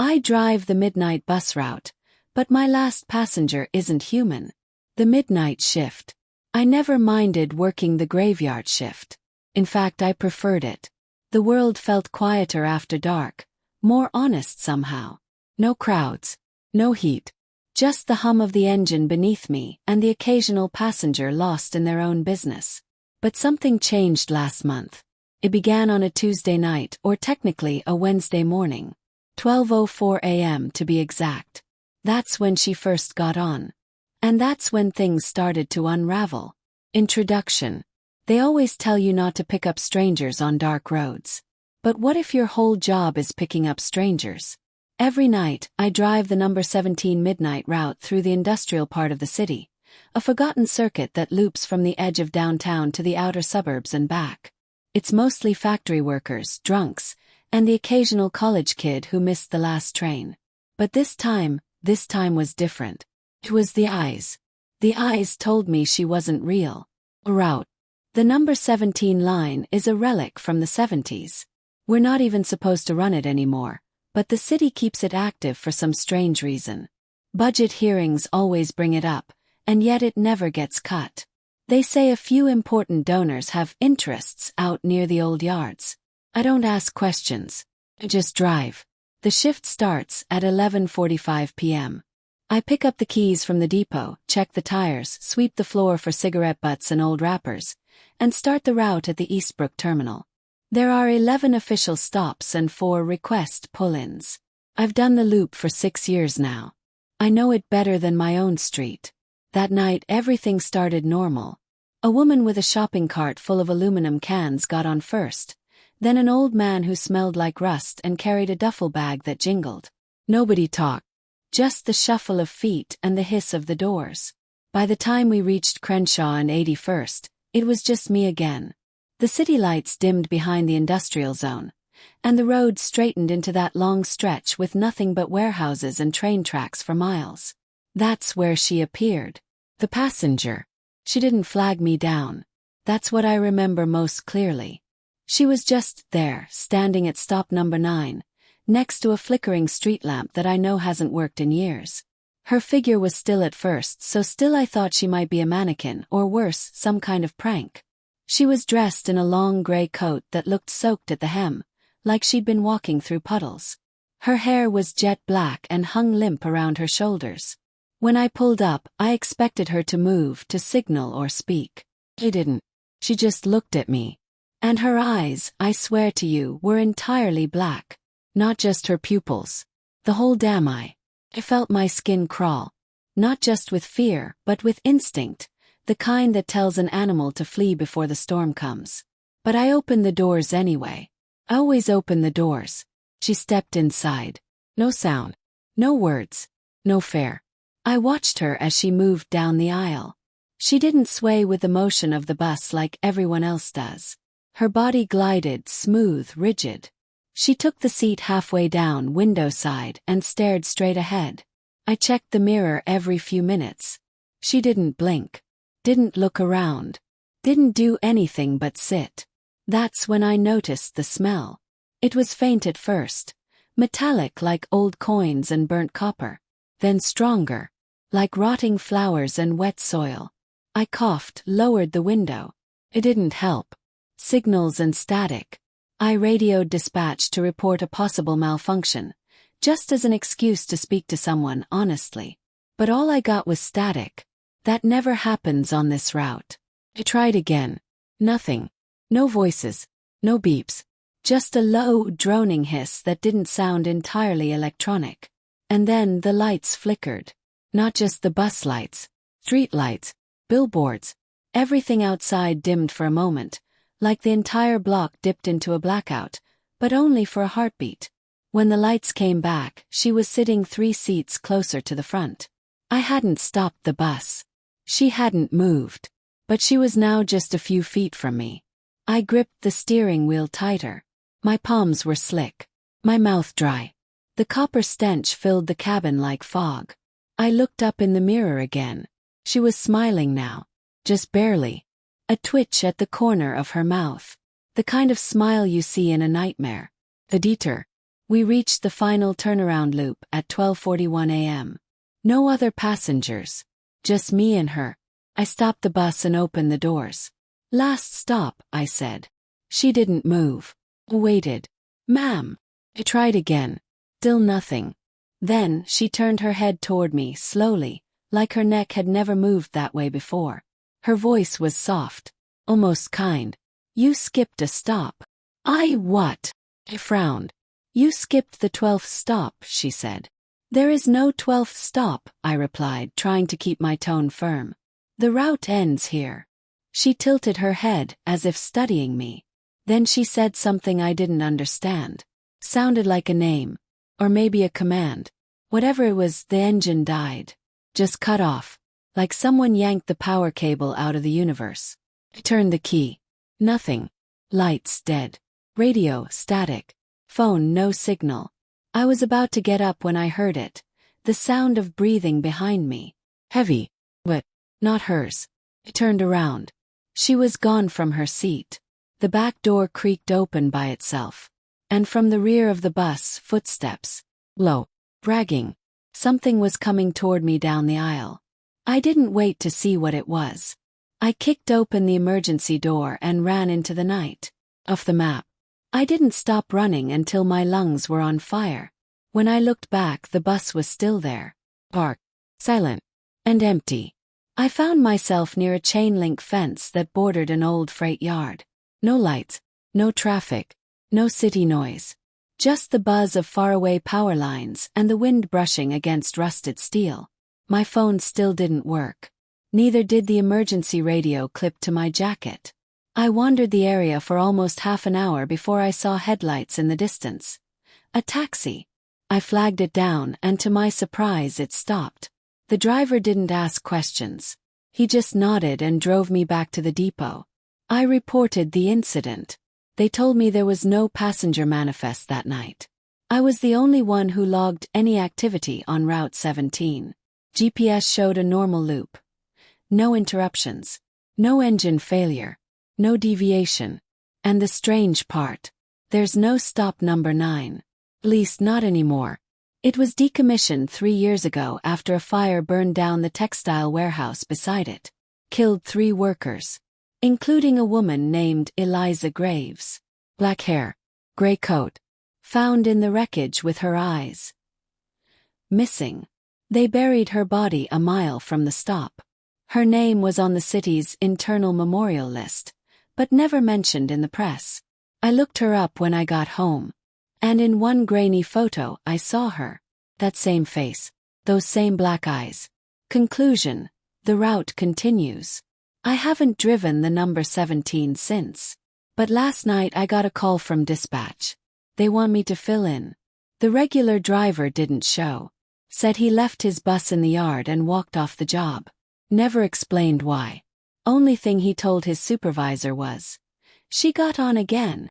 I drive the midnight bus route, but my last passenger isn't human. The midnight shift. I never minded working the graveyard shift. In fact, I preferred it. The world felt quieter after dark, more honest somehow. No crowds, no heat. Just the hum of the engine beneath me and the occasional passenger lost in their own business. But something changed last month. It began on a Tuesday night, or technically a Wednesday morning. 12:04 a.m. to be exact. That's when she first got on. And that's when things started to unravel. Introduction. They always tell you not to pick up strangers on dark roads. But what if your whole job is picking up strangers? Every night, I drive the number 17 midnight route through the industrial part of the city, a forgotten circuit that loops from the edge of downtown to the outer suburbs and back. It's mostly factory workers, drunks, and the occasional college kid who missed the last train. But this time was different. It was the eyes. The eyes told me she wasn't real. Route. The number 17 line is a relic from the 70s. We're not even supposed to run it anymore, but the city keeps it active for some strange reason. Budget hearings always bring it up, and yet it never gets cut. They say a few important donors have interests out near the old yards. I don't ask questions. I just drive. The shift starts at 11:45 p.m. I pick up the keys from the depot, check the tires, sweep the floor for cigarette butts and old wrappers, and start the route at the Eastbrook terminal. There are 11 official stops and 4 request pull-ins. I've done the loop for 6 years now. I know it better than my own street. That night everything started normal. A woman with a shopping cart full of aluminum cans got on first, then an old man who smelled like rust and carried a duffel bag that jingled. Nobody talked. Just the shuffle of feet and the hiss of the doors. By the time we reached Crenshaw and 81st, it was just me again. The city lights dimmed behind the industrial zone, and the road straightened into that long stretch with nothing but warehouses and train tracks for miles. That's where she appeared. The passenger. She didn't flag me down. That's what I remember most clearly. She was just there, standing at stop number 9, next to a flickering street lamp that I know hasn't worked in years. Her figure was still at first, so still I thought she might be a mannequin, or worse, some kind of prank. She was dressed in a long gray coat that looked soaked at the hem, like she'd been walking through puddles. Her hair was jet black and hung limp around her shoulders. When I pulled up, I expected her to move, to signal or speak. She didn't. She just looked at me. And her eyes, I swear to you, were entirely black. Not just her pupils. The whole damn eye. I felt my skin crawl. Not just with fear, but with instinct. The kind that tells an animal to flee before the storm comes. But I opened the doors anyway. I always open the doors. She stepped inside. No sound. No words. No fare. I watched her as she moved down the aisle. She didn't sway with the motion of the bus like everyone else does. Her body glided, smooth, rigid. She took the seat halfway down, window side, and stared straight ahead. I checked the mirror every few minutes. She didn't blink. Didn't look around. Didn't do anything but sit. That's when I noticed the smell. It was faint at first. Metallic like old coins and burnt copper. Then stronger. Like rotting flowers and wet soil. I coughed, lowered the window. It didn't help. Signals and static. I radioed dispatch to report a possible malfunction, just as an excuse to speak to someone honestly. But all I got was static. That never happens on this route. I tried again. Nothing. No voices. No beeps. Just a low, droning hiss that didn't sound entirely electronic. And then the lights flickered. Not just the bus lights. Street lights. Billboards. Everything outside dimmed for a moment, like the entire block dipped into a blackout, but only for a heartbeat. When the lights came back, she was sitting 3 seats closer to the front. I hadn't stopped the bus. She hadn't moved. But she was now just a few feet from me. I gripped the steering wheel tighter. My palms were slick. My mouth dry. The copper stench filled the cabin like fog. I looked up in the mirror again. She was smiling now. Just barely. A twitch at the corner of her mouth. The kind of smile you see in a nightmare. A detour. We reached the final turnaround loop at 12:41 a.m. No other passengers. Just me and her. I stopped the bus and opened the doors. "Last stop," I said. She didn't move. Waited. "Ma'am." I tried again. Still nothing. Then she turned her head toward me slowly, like her neck had never moved that way before. Her voice was soft, almost kind. "You skipped a stop." "I what?" I frowned. "You skipped the 12th stop," she said. "There is no 12th stop," I replied, trying to keep my tone firm. "The route ends here." She tilted her head as if studying me. Then she said something I didn't understand. Sounded like a name. Or maybe a command. Whatever it was, the engine died. Just cut off. Like someone yanked the power cable out of the universe. I turned the key. Nothing. Lights dead. Radio static. Phone no signal. I was about to get up when I heard it. The sound of breathing behind me. Heavy. But not hers. I turned around. She was gone from her seat. The back door creaked open by itself. And from the rear of the bus, footsteps. Low. Bragging. Something was coming toward me down the aisle. I didn't wait to see what it was. I kicked open the emergency door and ran into the night. Off the map. I didn't stop running until my lungs were on fire. When I looked back, the bus was still there. Parked. Silent. And empty. I found myself near a chain-link fence that bordered an old freight yard. No lights. No traffic. No city noise. Just the buzz of faraway power lines and the wind brushing against rusted steel. My phone still didn't work. Neither did the emergency radio clipped to my jacket. I wandered the area for almost half an hour before I saw headlights in the distance. A taxi. I flagged it down, and to my surprise it stopped. The driver didn't ask questions. He just nodded and drove me back to the depot. I reported the incident. They told me there was no passenger manifest that night. I was the only one who logged any activity on Route 17. GPS showed a normal loop. No interruptions. No engine failure. No deviation. And the strange part. There's no stop number 9. At least not anymore. It was decommissioned 3 years ago after a fire burned down the textile warehouse beside it. Killed 3 workers. Including a woman named Eliza Graves. Black hair. Gray coat. Found in the wreckage with her eyes missing. They buried her body a mile from the stop. Her name was on the city's internal memorial list, but never mentioned in the press. I looked her up when I got home. And in one grainy photo I saw her. That same face. Those same black eyes. Conclusion. The route continues. I haven't driven the number 17 since. But last night I got a call from dispatch. They want me to fill in. The regular driver didn't show. Said he left his bus in the yard and walked off the job. Never explained why. Only thing he told his supervisor was, "She got on again."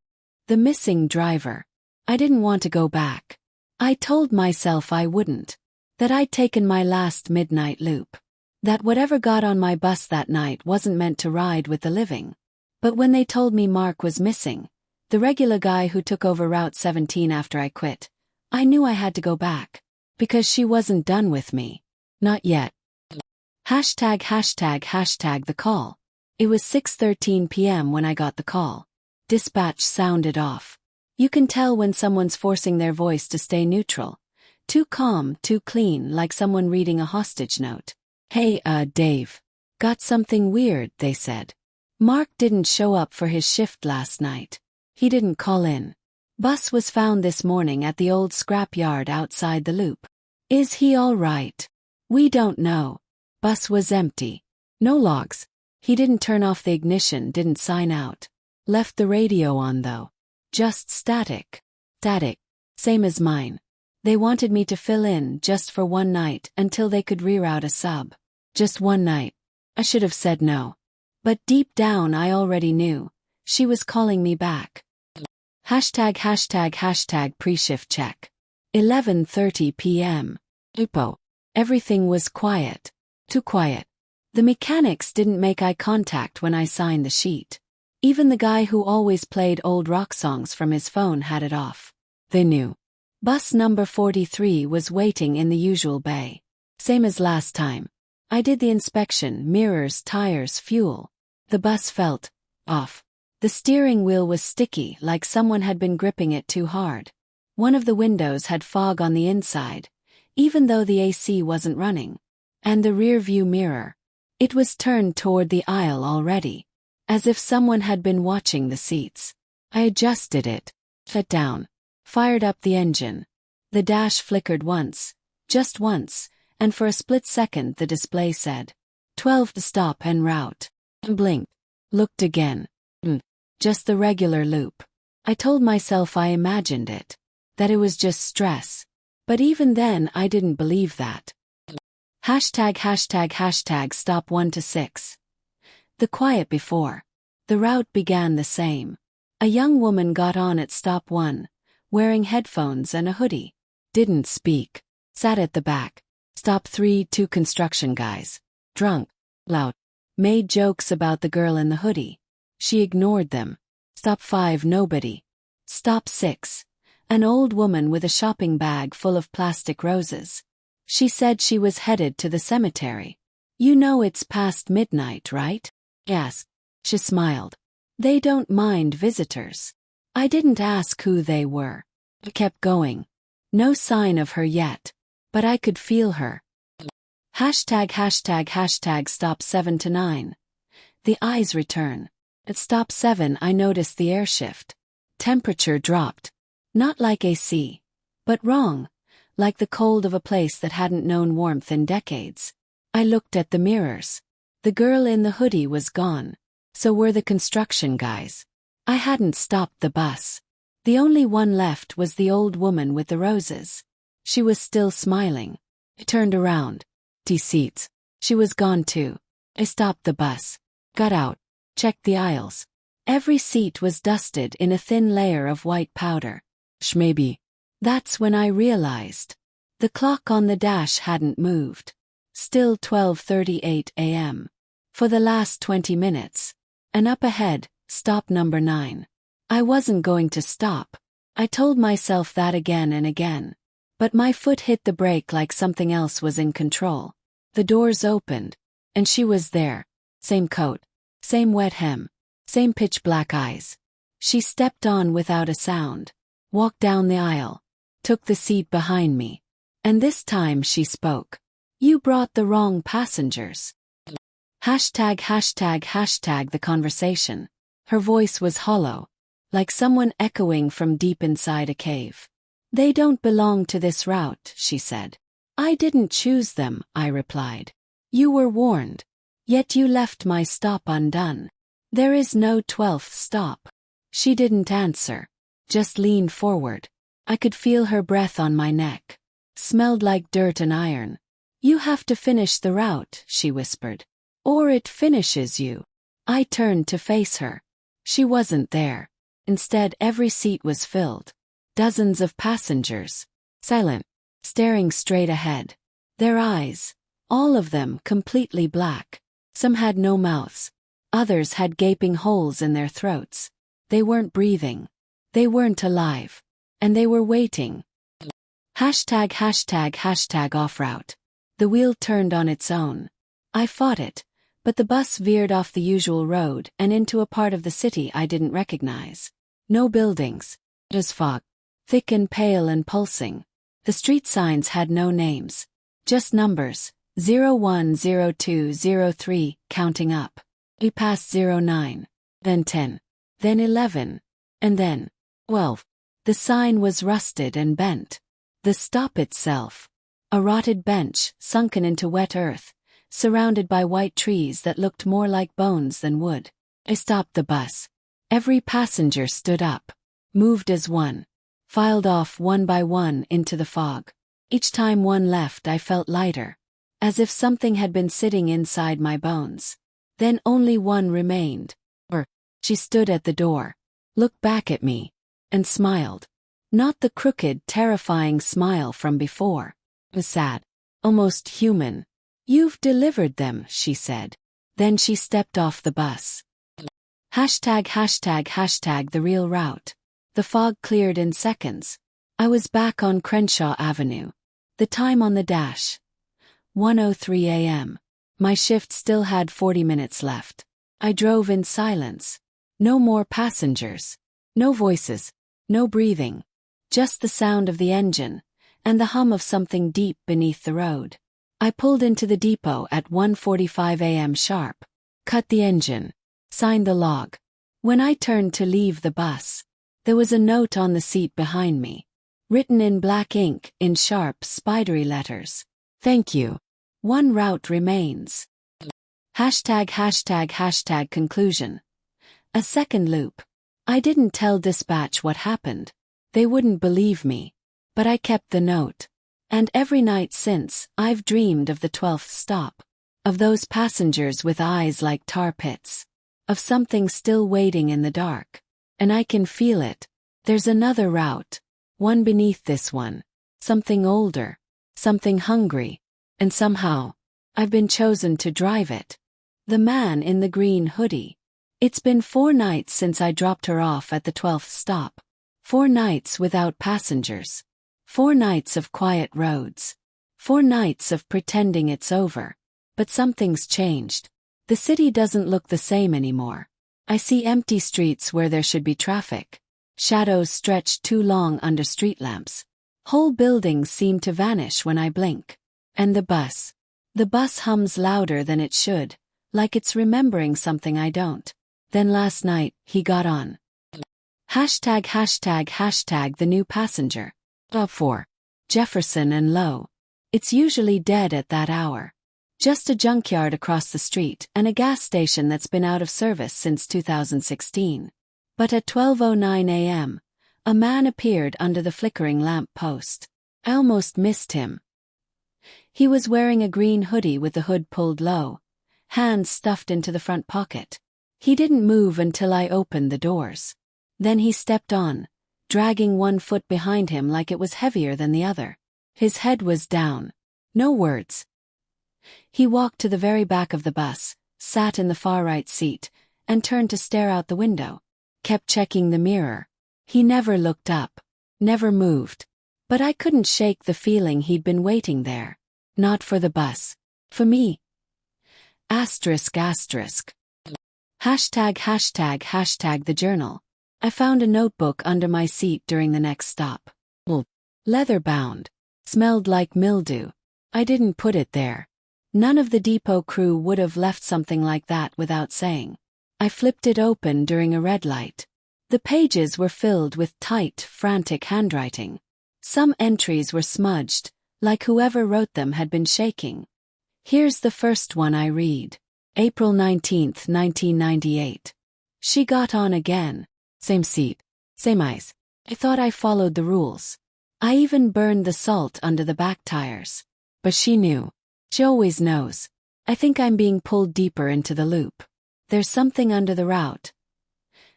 The missing driver. I didn't want to go back. I told myself I wouldn't. That I'd taken my last midnight loop. That whatever got on my bus that night wasn't meant to ride with the living. But when they told me Mark was missing, the regular guy who took over Route 17 after I quit, I knew I had to go back. Because she wasn't done with me. Not yet. ##### the call. It was 6:13 p.m. when I got the call. Dispatch sounded off. You can tell when someone's forcing their voice to stay neutral. Too calm, too clean, like someone reading a hostage note. "Hey, Dave. Got something weird," they said. "Mark didn't show up for his shift last night. He didn't call in. Bus was found this morning at the old scrap yard outside the loop. Is he all right? We don't know. Bus was empty. No logs. He didn't turn off the ignition, didn't sign out. Left the radio on though. Just static. Static. Same as mine. They wanted me to fill in just for one night until they could reroute a sub. Just one night. I should have said no. But deep down I already knew. She was calling me back. #### pre-shift check. 11:30 p.m. Upo. Everything was quiet. Too quiet. The mechanics didn't make eye contact when I signed the sheet. Even the guy who always played old rock songs from his phone had it off. They knew. Bus number 43 was waiting in the usual bay. Same as last time. I did the inspection, mirrors, tires, fuel. The bus felt off. The steering wheel was sticky, like someone had been gripping it too hard. One of the windows had fog on the inside, even though the AC wasn't running. And the rear view mirror. It was turned toward the aisle already, as if someone had been watching the seats. I adjusted it, sat down, fired up the engine. The dash flickered once, just once, and for a split second the display said, 12 to stop en route. Blinked, looked again. Just the regular loop. I told myself I imagined it, that it was just stress. But even then I didn't believe that. #### stop 1 to 6. The quiet before. The route began the same. A young woman got on at stop 1, wearing headphones and a hoodie. Didn't speak. Sat at the back. Stop 3, 2 construction guys. Drunk. Loud. Made jokes about the girl in the hoodie. She ignored them. Stop 5, nobody. Stop 6. An old woman with a shopping bag full of plastic roses. She said she was headed to the cemetery. You know it's past midnight, right? Yes. She smiled. They don't mind visitors. I didn't ask who they were. I kept going. No sign of her yet. But I could feel her. #### stop 7 to 9. The eyes return. At stop 7 I noticed the air shift. Temperature dropped. Not like AC. But wrong. Like the cold of a place that hadn't known warmth in decades. I looked at the mirrors. The girl in the hoodie was gone. So were the construction guys. I hadn't stopped the bus. The only one left was the old woman with the roses. She was still smiling. I turned around. Seats. She was gone too. I stopped the bus. Got out. Checked the aisles. Every seat was dusted in a thin layer of white powder. Maybe. That's when I realized. The clock on the dash hadn't moved. Still 12:38 a.m. For the last 20 minutes. And up ahead, stop number 9. I wasn't going to stop. I told myself that again and again. But my foot hit the brake like something else was in control. The doors opened. And she was there. Same coat. Same wet hem. Same pitch black eyes. She stepped on without a sound. Walked down the aisle. Took the seat behind me. And this time she spoke. You brought the wrong passengers. #### the conversation. Her voice was hollow. Like someone echoing from deep inside a cave. They don't belong to this route, she said. I didn't choose them, I replied. You were warned. Yet you left my stop undone. There is no 12th stop. She didn't answer. Just leaned forward. I could feel her breath on my neck. Smelled like dirt and iron. You have to finish the route, she whispered. Or it finishes you. I turned to face her. She wasn't there. Instead, every seat was filled. Dozens of passengers. Silent. Staring straight ahead. Their eyes. All of them completely black. Some had no mouths. Others had gaping holes in their throats. They weren't breathing. They weren't alive. And they were waiting. #### off route. The wheel turned on its own. I fought it, but the bus veered off the usual road and into a part of the city I didn't recognize. No buildings. Just fog. Thick and pale and pulsing. The street signs had no names. Just numbers. 01, 02, 03, counting up. We passed 09. Then 10. Then 11. And then 12. The sign was rusted and bent. The stop itself. A rotted bench, sunken into wet earth, surrounded by white trees that looked more like bones than wood. I stopped the bus. Every passenger stood up. Moved as one. Filed off one by one into the fog. Each time one left I felt lighter. As if something had been sitting inside my bones. Then only one remained. She stood at the door. Looked back at me. And smiled. Not the crooked, terrifying smile from before. It was sad. Almost human. You've delivered them, she said. Then she stepped off the bus. #### the real route. The fog cleared in seconds. I was back on Crenshaw Avenue. The time on the dash. 1:03 a.m. My shift still had 40 minutes left. I drove in silence. No more passengers. No voices. No breathing. Just the sound of the engine, and the hum of something deep beneath the road. I pulled into the depot at 1:45 a.m. sharp. Cut the engine. Signed the log. When I turned to leave the bus, there was a note on the seat behind me. Written in black ink in sharp, spidery letters. Thank you. One route remains. Conclusion. A second loop. I didn't tell dispatch what happened. They wouldn't believe me. But I kept the note. And every night since, I've dreamed of the 12th stop. Of those passengers with eyes like tar pits. Of something still waiting in the dark. And I can feel it. There's another route. One beneath this one. Something older. Something hungry. And somehow, I've been chosen to drive it. The man in the green hoodie. It's been 4 nights since I dropped her off at the 12th stop. 4 nights without passengers. 4 nights of quiet roads. 4 nights of pretending it's over. But something's changed. The city doesn't look the same anymore. I see empty streets where there should be traffic. Shadows stretched too long under street lamps. Whole buildings seem to vanish when I blink. And the bus. The bus hums louder than it should, like it's remembering something I don't. Then last night, he got on. The new passenger. Up 4. Jefferson and Low. It's usually dead at that hour. Just a junkyard across the street and a gas station that's been out of service since 2016. But at 12:09 a.m., a man appeared under the flickering lamp post. I almost missed him. He was wearing a green hoodie with the hood pulled low, hands stuffed into the front pocket. He didn't move until I opened the doors. Then he stepped on, dragging one foot behind him like it was heavier than the other. His head was down. No words. He walked to the very back of the bus, sat in the far right seat, and turned to stare out the window. Kept checking the mirror. He never looked up. Never moved. But I couldn't shake the feeling he'd been waiting there. Not for the bus. For me. Asterisk. The journal. I found a notebook under my seat during the next stop. Leather-bound. Smelled like mildew. I didn't put it there. None of the depot crew would have left something like that without saying. I flipped it open during a red light. The pages were filled with tight, frantic handwriting. Some entries were smudged, like whoever wrote them had been shaking. Here's the first one I read. April 19, 1998. She got on again. Same seat. Same eyes. I thought I followed the rules. I even burned the salt under the back tires. But she knew. She always knows. I think I'm being pulled deeper into the loop. There's something under the route.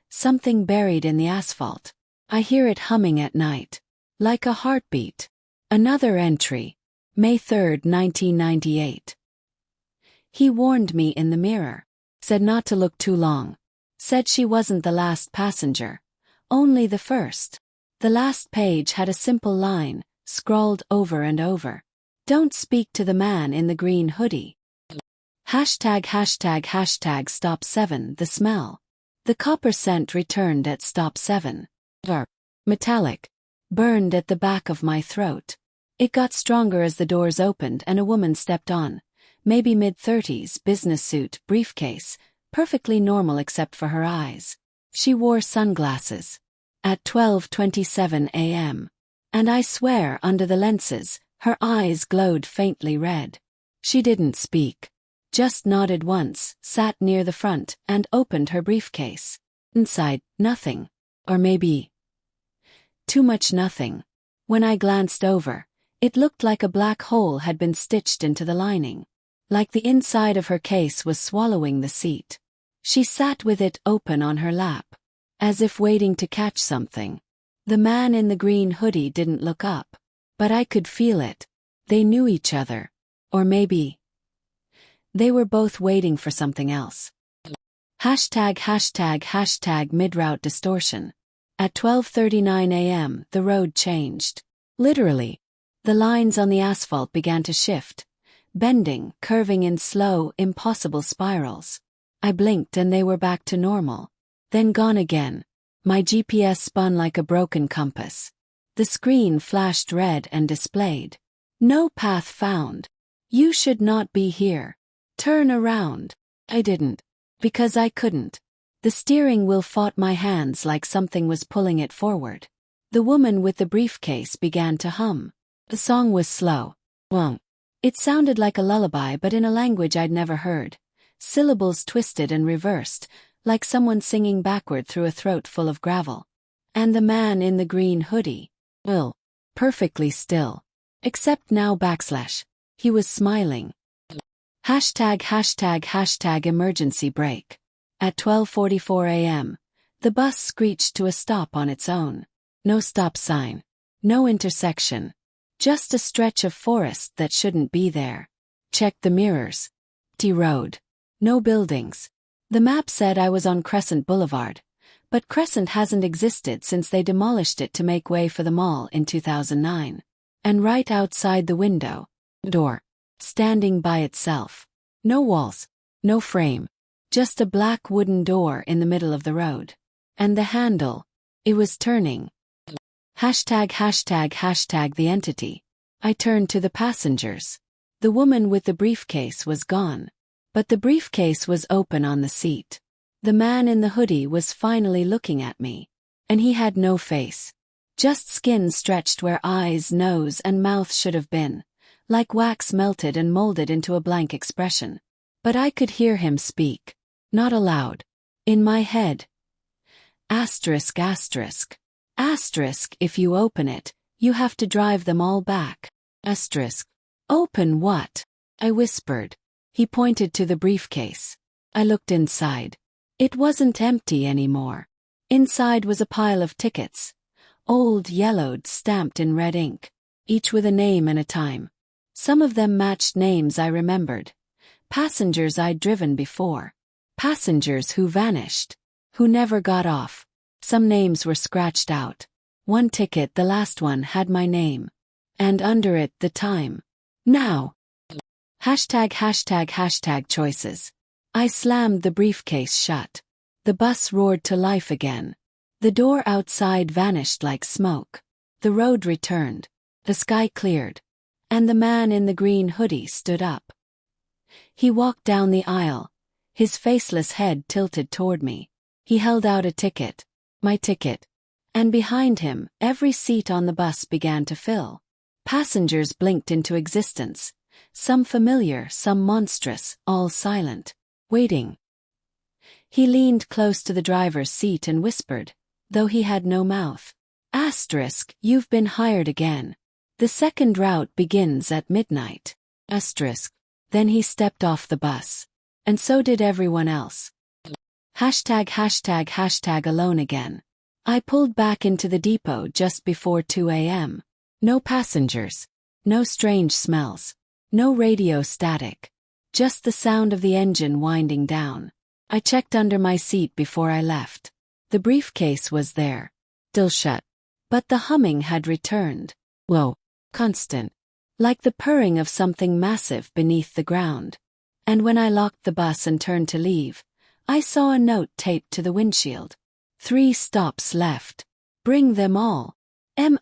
Something buried in the asphalt. I hear it humming at night. Like a heartbeat. Another entry. May 3, 1998. He warned me in the mirror. Said not to look too long. Said she wasn't the last passenger. Only the first. The last page had a simple line, scrawled over and over. Don't speak to the man in the green hoodie. Stop 7. The smell. The copper scent returned at stop 7. Metallic. Burned at the back of my throat. It got stronger as the doors opened and a woman stepped on. Maybe mid-30s, business suit, briefcase, perfectly normal except for her eyes. She wore sunglasses. At 12:27 a.m. And I swear under the lenses, her eyes glowed faintly red. She didn't speak. Just nodded once, sat near the front, and opened her briefcase. Inside, nothing. Or maybe too much nothing. When I glanced over, it looked like a black hole had been stitched into the lining. Like the inside of her case was swallowing the seat. She sat with it open on her lap, as if waiting to catch something. The man in the green hoodie didn't look up. But I could feel it. They knew each other. Or maybe they were both waiting for something else. Mid-route distortion. At 12:39 a.m., the road changed. Literally. The lines on the asphalt began to shift, bending, curving in slow, impossible spirals. I blinked and they were back to normal. Then gone again. My GPS spun like a broken compass. The screen flashed red and displayed. No path found. You should not be here. Turn around. I didn't. Because I couldn't. The steering wheel fought my hands like something was pulling it forward. The woman with the briefcase began to hum. The song was slow. Well, it sounded like a lullaby but in a language I'd never heard. Syllables twisted and reversed, like someone singing backward through a throat full of gravel. And the man in the green hoodie. Well, perfectly still. Except now / he was smiling. ### emergency brake. At 12:44 a.m., the bus screeched to a stop on its own. No stop sign. No intersection. Just a stretch of forest that shouldn't be there. Checked the mirrors. Empty road. No buildings. The map said I was on Crescent Boulevard, but Crescent hasn't existed since they demolished it to make way for the mall in 2009. And right outside the window, door, standing by itself. No walls, no frame, just a black wooden door in the middle of the road. And the handle, it was turning. ### the entity. I turned to the passengers. The woman with the briefcase was gone. But the briefcase was open on the seat. The man in the hoodie was finally looking at me. And he had no face. Just skin stretched where eyes, nose, and mouth should have been. Like wax melted and molded into a blank expression. But I could hear him speak. Not aloud. In my head. Asterisk. Asterisk, if you open it, you have to drive them all back. Asterisk. Open what? I whispered. He pointed to the briefcase. I looked inside. It wasn't empty anymore. Inside was a pile of tickets. Old, yellowed, stamped in red ink. Each with a name and a time. Some of them matched names I remembered. Passengers I'd driven before. Passengers who vanished. Who never got off. Some names were scratched out. One ticket, the last one, had my name. And under it, the time. Now. ### choices. I slammed the briefcase shut. The bus roared to life again. The door outside vanished like smoke. The road returned. The sky cleared. And the man in the green hoodie stood up. He walked down the aisle, his faceless head tilted toward me. He held out a ticket. My ticket. And behind him, every seat on the bus began to fill. Passengers blinked into existence. Some familiar, some monstrous, all silent. Waiting. He leaned close to the driver's seat and whispered, though he had no mouth. Asterisk, you've been hired again. The second route begins at midnight. Asterisk. Then he stepped off the bus. And so did everyone else. ### alone again. I pulled back into the depot just before 2 a.m. No passengers. No strange smells. No radio static. Just the sound of the engine winding down. I checked under my seat before I left. The briefcase was there. Still shut. But the humming had returned. Low. Constant. Like the purring of something massive beneath the ground. And when I locked the bus and turned to leave, I saw a note taped to the windshield. 3 stops left. Bring them all. M******.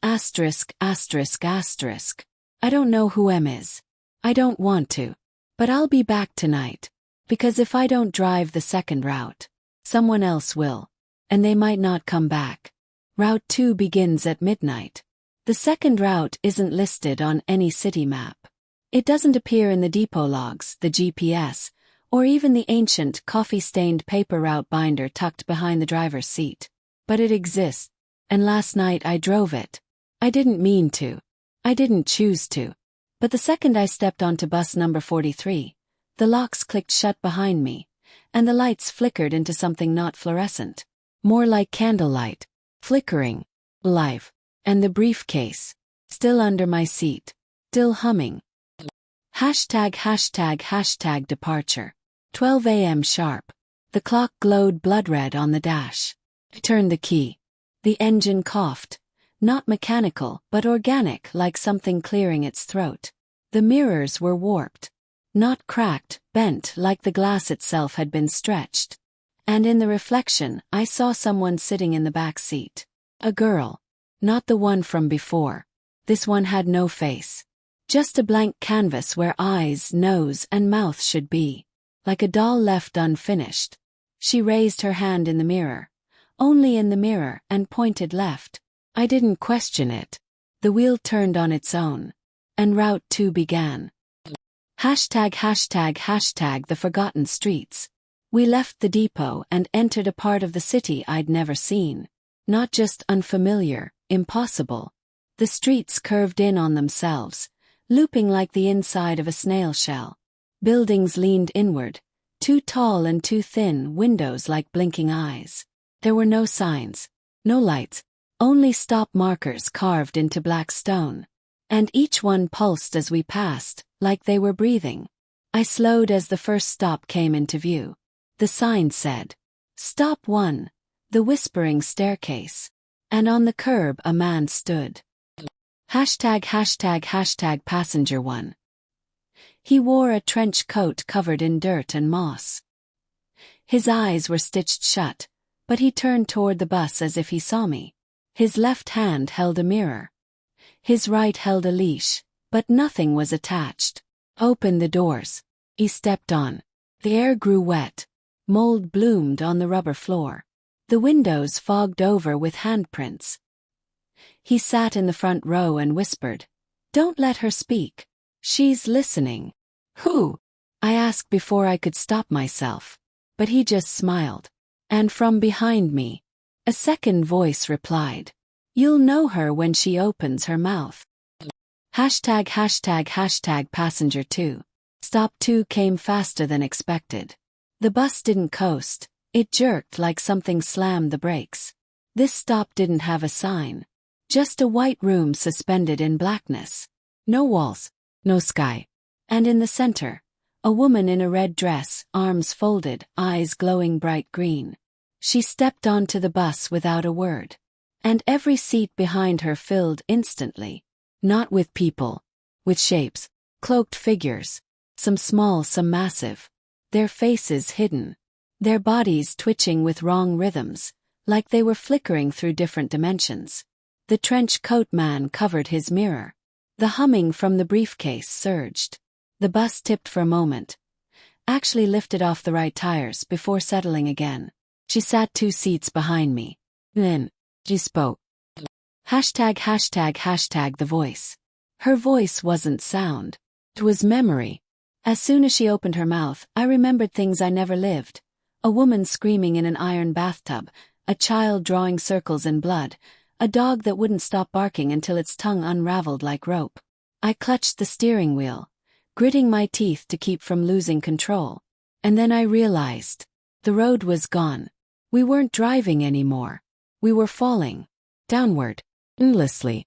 I don't know who M is. I don't want to. But I'll be back tonight. Because if I don't drive the second route, someone else will. And they might not come back. Route 2 begins at midnight. The second route isn't listed on any city map. It doesn't appear in the depot logs, the GPS, or even the ancient, coffee-stained paper route binder tucked behind the driver's seat. But it exists. And last night I drove it. I didn't mean to. I didn't choose to. But the second I stepped onto bus number 43, the locks clicked shut behind me, and the lights flickered into something not fluorescent. More like candlelight. Flickering. Alive. And the briefcase. Still under my seat. Still humming. ### departure. 12 a.m. sharp. The clock glowed blood red on the dash. I turned the key. The engine coughed. Not mechanical, but organic, like something clearing its throat. The mirrors were warped. Not cracked, bent, like the glass itself had been stretched. And in the reflection, I saw someone sitting in the back seat. A girl. Not the one from before. This one had no face. Just a blank canvas where eyes, nose, and mouth should be. Like a doll left unfinished. She raised her hand in the mirror. Only in the mirror, and pointed left. I didn't question it. The wheel turned on its own. And Route 2 began. Hashtag the forgotten streets. We left the depot and entered a part of the city I'd never seen. Not just unfamiliar, impossible. The streets curved in on themselves, looping like the inside of a snail shell. Buildings leaned inward, too tall and too thin, windows like blinking eyes. There were no signs, no lights, only stop markers carved into black stone. And each one pulsed as we passed, like they were breathing. I slowed as the first stop came into view. The sign said, "Stop 1, the whispering staircase." And on the curb a man stood. Hashtag passenger 1. He wore a trench coat covered in dirt and moss. His eyes were stitched shut, but he turned toward the bus as if he saw me. His left hand held a mirror. His right held a leash, but nothing was attached. Open the doors. He stepped on. The air grew wet. Mold bloomed on the rubber floor. The windows fogged over with handprints. He sat in the front row and whispered, "Don't let her speak. She's listening." "Who?" I asked before I could stop myself. But he just smiled. And from behind me, a second voice replied, "You'll know her when she opens her mouth." Hashtag passenger 2. Stop 2 came faster than expected. The bus didn't coast, it jerked like something slammed the brakes. This stop didn't have a sign. Just a white room suspended in blackness. No walls, no sky. And in the center, a woman in a red dress, arms folded, eyes glowing bright green. She stepped onto the bus without a word. And every seat behind her filled instantly. Not with people. With shapes. Cloaked figures. Some small, some massive. Their faces hidden. Their bodies twitching with wrong rhythms, like they were flickering through different dimensions. The trench coat man covered his mirror. The humming from the briefcase surged. The bus tipped for a moment. Actually lifted off the right tires before settling again. She sat 2 seats behind me. Then, she spoke. Hashtag the voice. Her voice wasn't sound. It was memory. As soon as she opened her mouth, I remembered things I never lived. A woman screaming in an iron bathtub, a child drawing circles in blood, a dog that wouldn't stop barking until its tongue unraveled like rope. I clutched the steering wheel, gritting my teeth to keep from losing control. And then I realized. The road was gone. We weren't driving anymore. We were falling. Downward. Endlessly.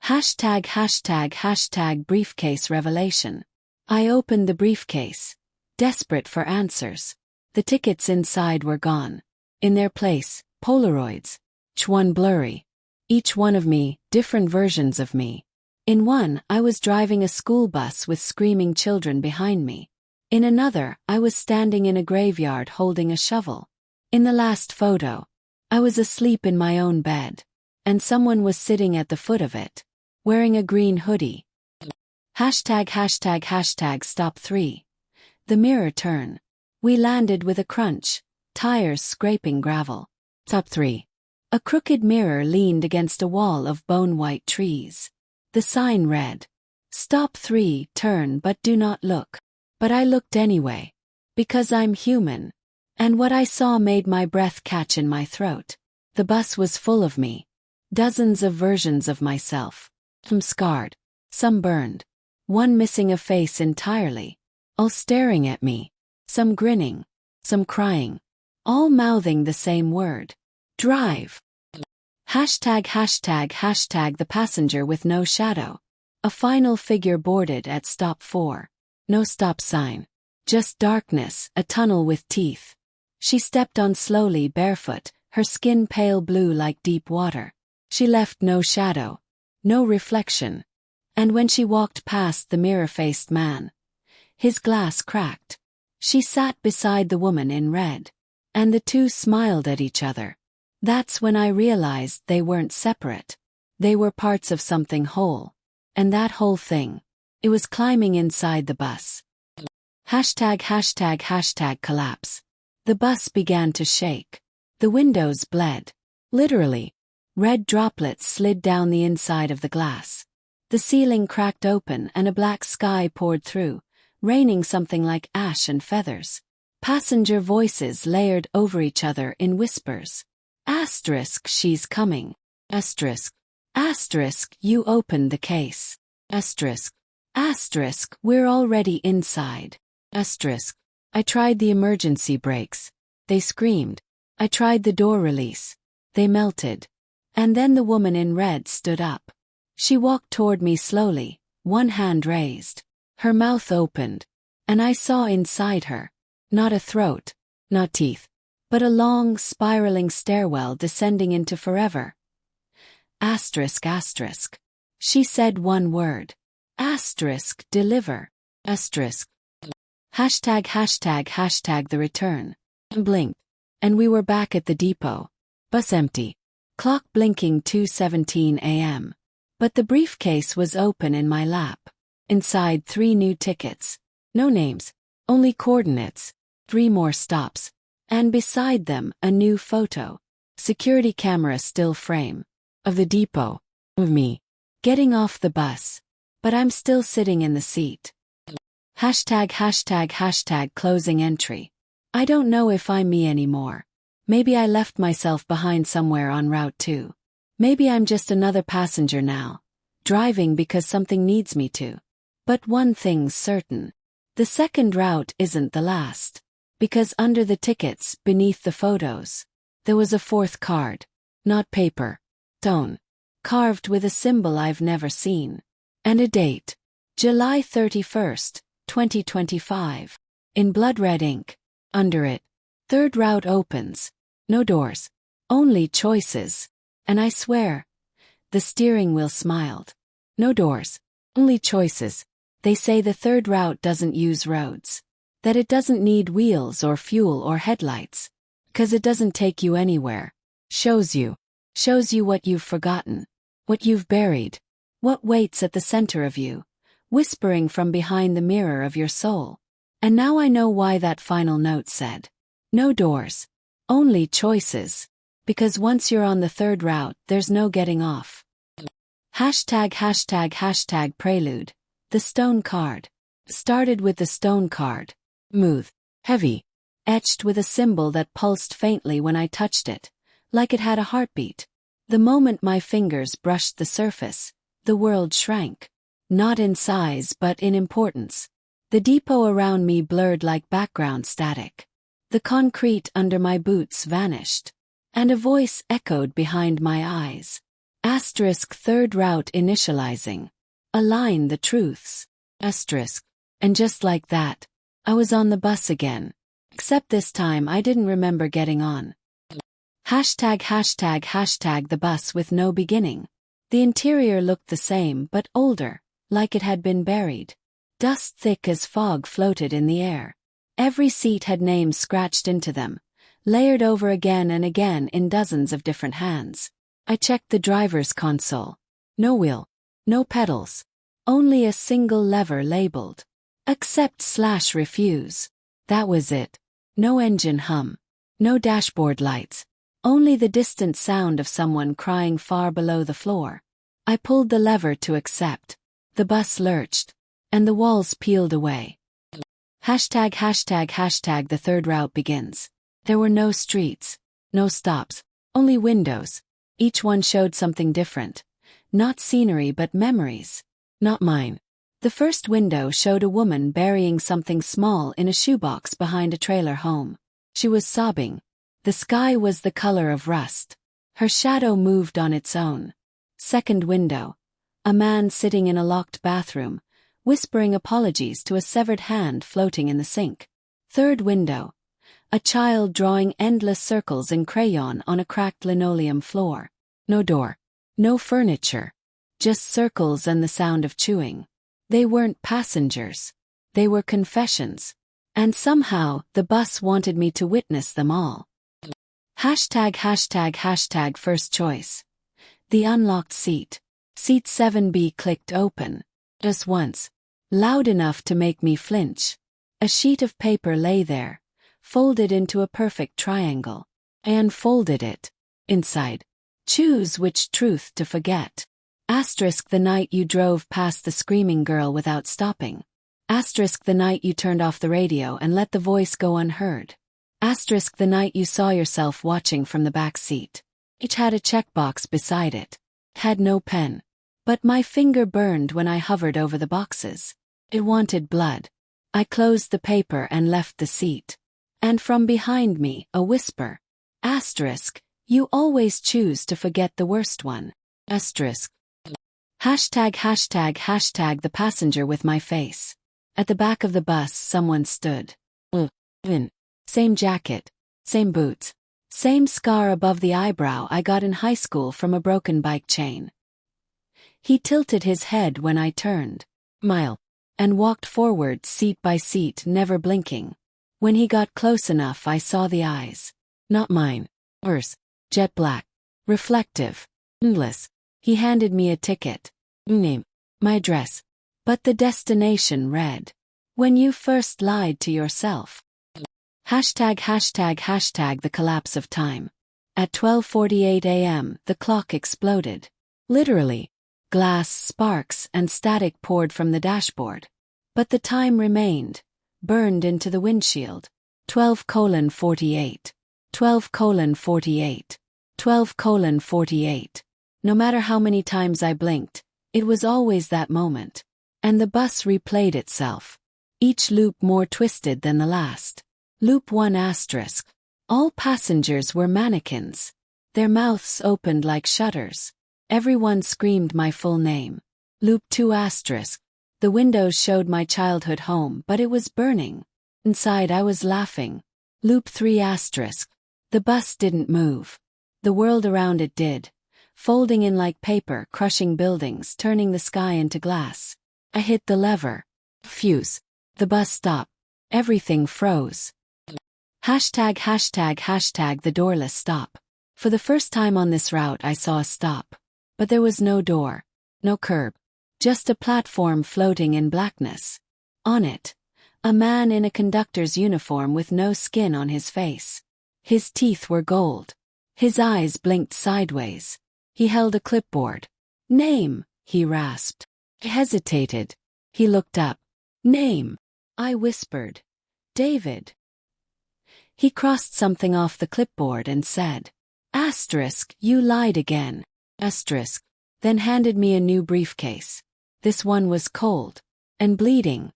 Hashtag briefcase revelation. I opened the briefcase. Desperate for answers. The tickets inside were gone. In their place, Polaroids. Each one blurry. Each one of me, different versions of me. In one, I was driving a school bus with screaming children behind me. In another, I was standing in a graveyard holding a shovel. In the last photo, I was asleep in my own bed. And someone was sitting at the foot of it, wearing a green hoodie. Hashtag stop 3. The mirror turn. We landed with a crunch, tires scraping gravel. Stop 3. A crooked mirror leaned against a wall of bone-white trees. The sign read, "Stop 3, turn but do not look." But I looked anyway. Because I'm human. And what I saw made my breath catch in my throat. The bus was full of me. Dozens of versions of myself. Some scarred. Some burned. One missing a face entirely. All staring at me. Some grinning. Some crying. All mouthing the same word. Drive. Hashtag the passenger with no shadow. A final figure boarded at stop 4. No stop sign. Just darkness, a tunnel with teeth. She stepped on slowly barefoot, her skin pale blue like deep water. She left no shadow, no reflection. And when she walked past the mirror-faced man, his glass cracked. She sat beside the woman in red, and the two smiled at each other. That's when I realized they weren't separate. They were parts of something whole. And that whole thing, it was climbing inside the bus. #### collapse. The bus began to shake. The windows bled. Literally. Red droplets slid down the inside of the glass. The ceiling cracked open and a black sky poured through, raining something like ash and feathers. Passenger voices layered over each other in whispers. *, she's coming. *, you opened the case. *, we're already inside. I tried the emergency brakes. They screamed. I tried the door release. They melted. And then the woman in red stood up. She walked toward me slowly, one hand raised. Her mouth opened, and I saw inside her. Not a throat, not teeth, but a long, spiraling stairwell descending into forever. *. She said one word. *, deliver. ### the return. Blinked. And we were back at the depot. Bus empty. Clock blinking 2:17 a.m. But the briefcase was open in my lap. Inside 3 new tickets. No names. Only coordinates. 3 more stops. And beside them, a new photo. Security camera still frame. Of the depot. Of me. Getting off the bus. But I'm still sitting in the seat. ### closing entry. I don't know if I'm me anymore. Maybe I left myself behind somewhere on Route 2. Maybe I'm just another passenger now, driving because something needs me to. But one thing's certain. The second route isn't the last. Because under the tickets, beneath the photos, there was a 4th card. Not paper. Stone. Carved with a symbol I've never seen. And a date. July 31st, 2025. In blood red ink. Under it. Third route opens. No doors. Only choices. And I swear. The steering wheel smiled. No doors. Only choices. They say the third route doesn't use roads. That it doesn't need wheels or fuel or headlights. 'Cause it doesn't take you anywhere. Shows you. Shows you what you've forgotten. What you've buried. What waits at the center of you. Whispering from behind the mirror of your soul. And now I know why that final note said. No doors. Only choices. Because once you're on the third route, there's no getting off. ### prelude. The stone card. Started with the stone card. Smooth. Heavy. Etched with a symbol that pulsed faintly when I touched it. Like it had a heartbeat. The moment my fingers brushed the surface, the world shrank. Not in size but in importance. The depot around me blurred like background static. The concrete under my boots vanished. And a voice echoed behind my eyes. * third route initializing. Align the truths. *. And just like that, I was on the bus again. Except this time I didn't remember getting on. ### the bus with no beginning. The interior looked the same but older, like it had been buried. Dust thick as fog floated in the air. Every seat had names scratched into them, layered over again and again in dozens of different hands. I checked the driver's console. No wheel. No pedals. Only a single lever labeled. Accept/refuse. That was it. No engine hum. No dashboard lights. Only the distant sound of someone crying far below the floor. I pulled the lever to accept. The bus lurched. And the walls peeled away. ### the third route begins. There were no streets. No stops. Only windows. Each one showed something different. Not scenery but memories. Not mine. The first window showed a woman burying something small in a shoebox behind a trailer home. She was sobbing. The sky was the color of rust. Her shadow moved on its own. Second window. A man sitting in a locked bathroom, whispering apologies to a severed hand floating in the sink. Third window. A child drawing endless circles in crayon on a cracked linoleum floor. No door. No furniture. Just circles and the sound of chewing. They weren't passengers. They were confessions. And somehow, the bus wanted me to witness them all. #### first choice. The unlocked seat. Seat 7B clicked open. Just once. Loud enough to make me flinch. A sheet of paper lay there, folded into a perfect triangle. I unfolded it. Inside. Choose which truth to forget. Asterisk the night you drove past the screaming girl without stopping. Asterisk the night you turned off the radio and let the voice go unheard. Asterisk the night you saw yourself watching from the back seat. Each had a checkbox beside it. Had no pen. But my finger burned when I hovered over the boxes. It wanted blood. I closed the paper and left the seat. And from behind me, a whisper. Asterisk, you always choose to forget the worst one. Asterisk. #### the passenger with my face. At the back of the bus someone stood. Same jacket. Same boots. Same scar above the eyebrow I got in high school from a broken bike chain. He tilted his head when I turned. And walked forward seat by seat, never blinking. When he got close enough I saw the eyes. Not mine. Hers. Jet black. Reflective. Endless. He handed me a ticket. Name. My address. But the destination read. When you first lied to yourself. #### the collapse of time. At 12:48 a.m. the clock exploded. Literally. Glass sparks and static poured from the dashboard. But the time remained, burned into the windshield. 12:48. 12:48. 12:48. No matter how many times I blinked, it was always that moment. And the bus replayed itself. Each loop more twisted than the last. Loop 1 asterisk. All passengers were mannequins. Their mouths opened like shutters. Everyone screamed my full name. Loop 2 asterisk. The windows showed my childhood home, but it was burning. Inside I was laughing. Loop 3 asterisk. The bus didn't move. The world around it did. Folding in like paper, crushing buildings, turning the sky into glass. I hit the lever. Fuse. The bus stopped. Everything froze. #### the doorless stop. For the first time on this route I saw a stop. But there was no door. No curb. Just a platform floating in blackness. On it, a man in a conductor's uniform with no skin on his face. His teeth were gold. His eyes blinked sideways. He held a clipboard. Name, he rasped. I hesitated. He looked up. Name. I whispered. David. He crossed something off the clipboard and said, Asterisk, you lied again. Asterisk. Then handed me a new briefcase. This one was cold. And bleeding.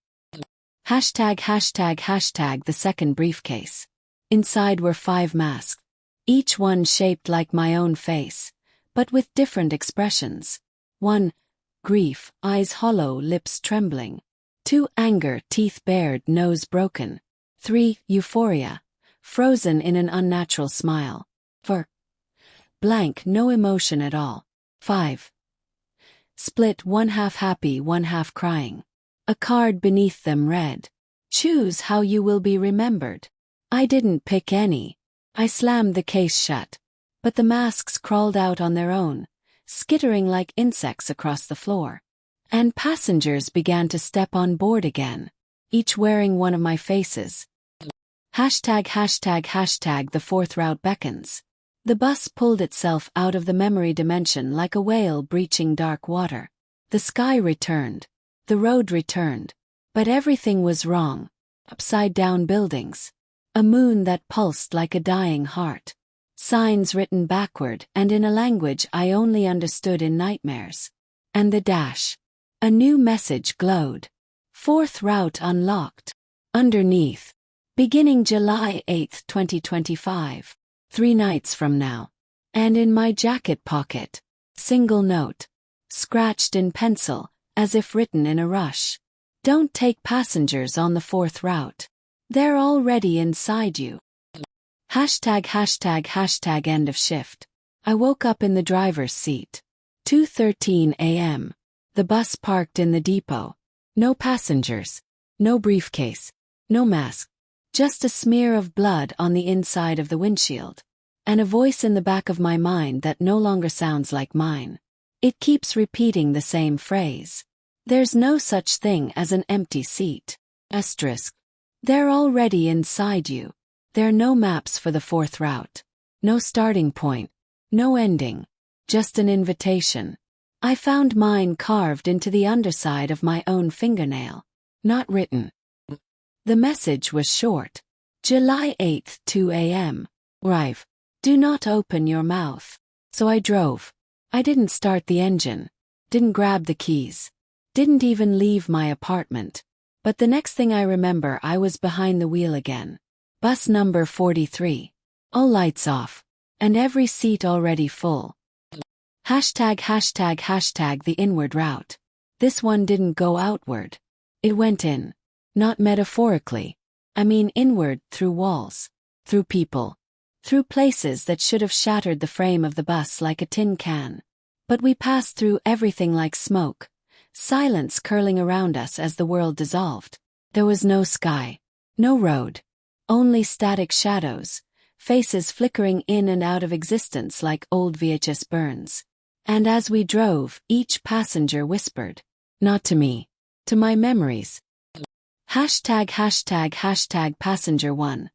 #### the second briefcase. Inside were 5 masks. Each one shaped like my own face, but with different expressions. 1. Grief, eyes hollow, lips trembling. 2. Anger, teeth bared, nose broken. 3. Euphoria, frozen in an unnatural smile. 4. Blank, no emotion at all. 5. Split, one half happy, one half crying. A card beneath them read, Choose how you will be remembered. I didn't pick any. I slammed the case shut. But the masks crawled out on their own, skittering like insects across the floor. And passengers began to step on board again, each wearing one of my faces. #### the fourth route beckons. The bus pulled itself out of the memory dimension like a whale breaching dark water. The sky returned. The road returned. But everything was wrong. Upside-down buildings. A moon that pulsed like a dying heart. Signs written backward and in a language I only understood in nightmares. And the dash. A new message glowed. Fourth route unlocked. Underneath. Beginning July 8, 2025. 3 nights from now. And in my jacket pocket. Single note. Scratched in pencil, as if written in a rush. Don't take passengers on the fourth route. They're already inside you. Hashtag end of shift. I woke up in the driver's seat. 2:13 a.m. The bus parked in the depot. No passengers. No briefcase. No mask. Just a smear of blood on the inside of the windshield. And a voice in the back of my mind that no longer sounds like mine. It keeps repeating the same phrase. There's no such thing as an empty seat. Asterisk. They're already inside you. There are no maps for the fourth route. No starting point. No ending. Just an invitation. I found mine carved into the underside of my own fingernail. Not written. The message was short. July 8th, 2 a.m. Arrive. Do not open your mouth. So I drove. I didn't start the engine. Didn't grab the keys. Didn't even leave my apartment. But the next thing I remember, I was behind the wheel again. Bus number 43. All lights off. And every seat already full. Hashtag the inward route. This one didn't go outward. It went in. Not metaphorically. I mean inward, through walls. Through people. Through places that should have shattered the frame of the bus like a tin can. But we passed through everything like smoke. Silence curling around us as the world dissolved. There was no sky. No road. Only static shadows. Faces flickering in and out of existence like old VHS burns. And as we drove, each passenger whispered. Not to me. To my memories. Hashtag passenger 1.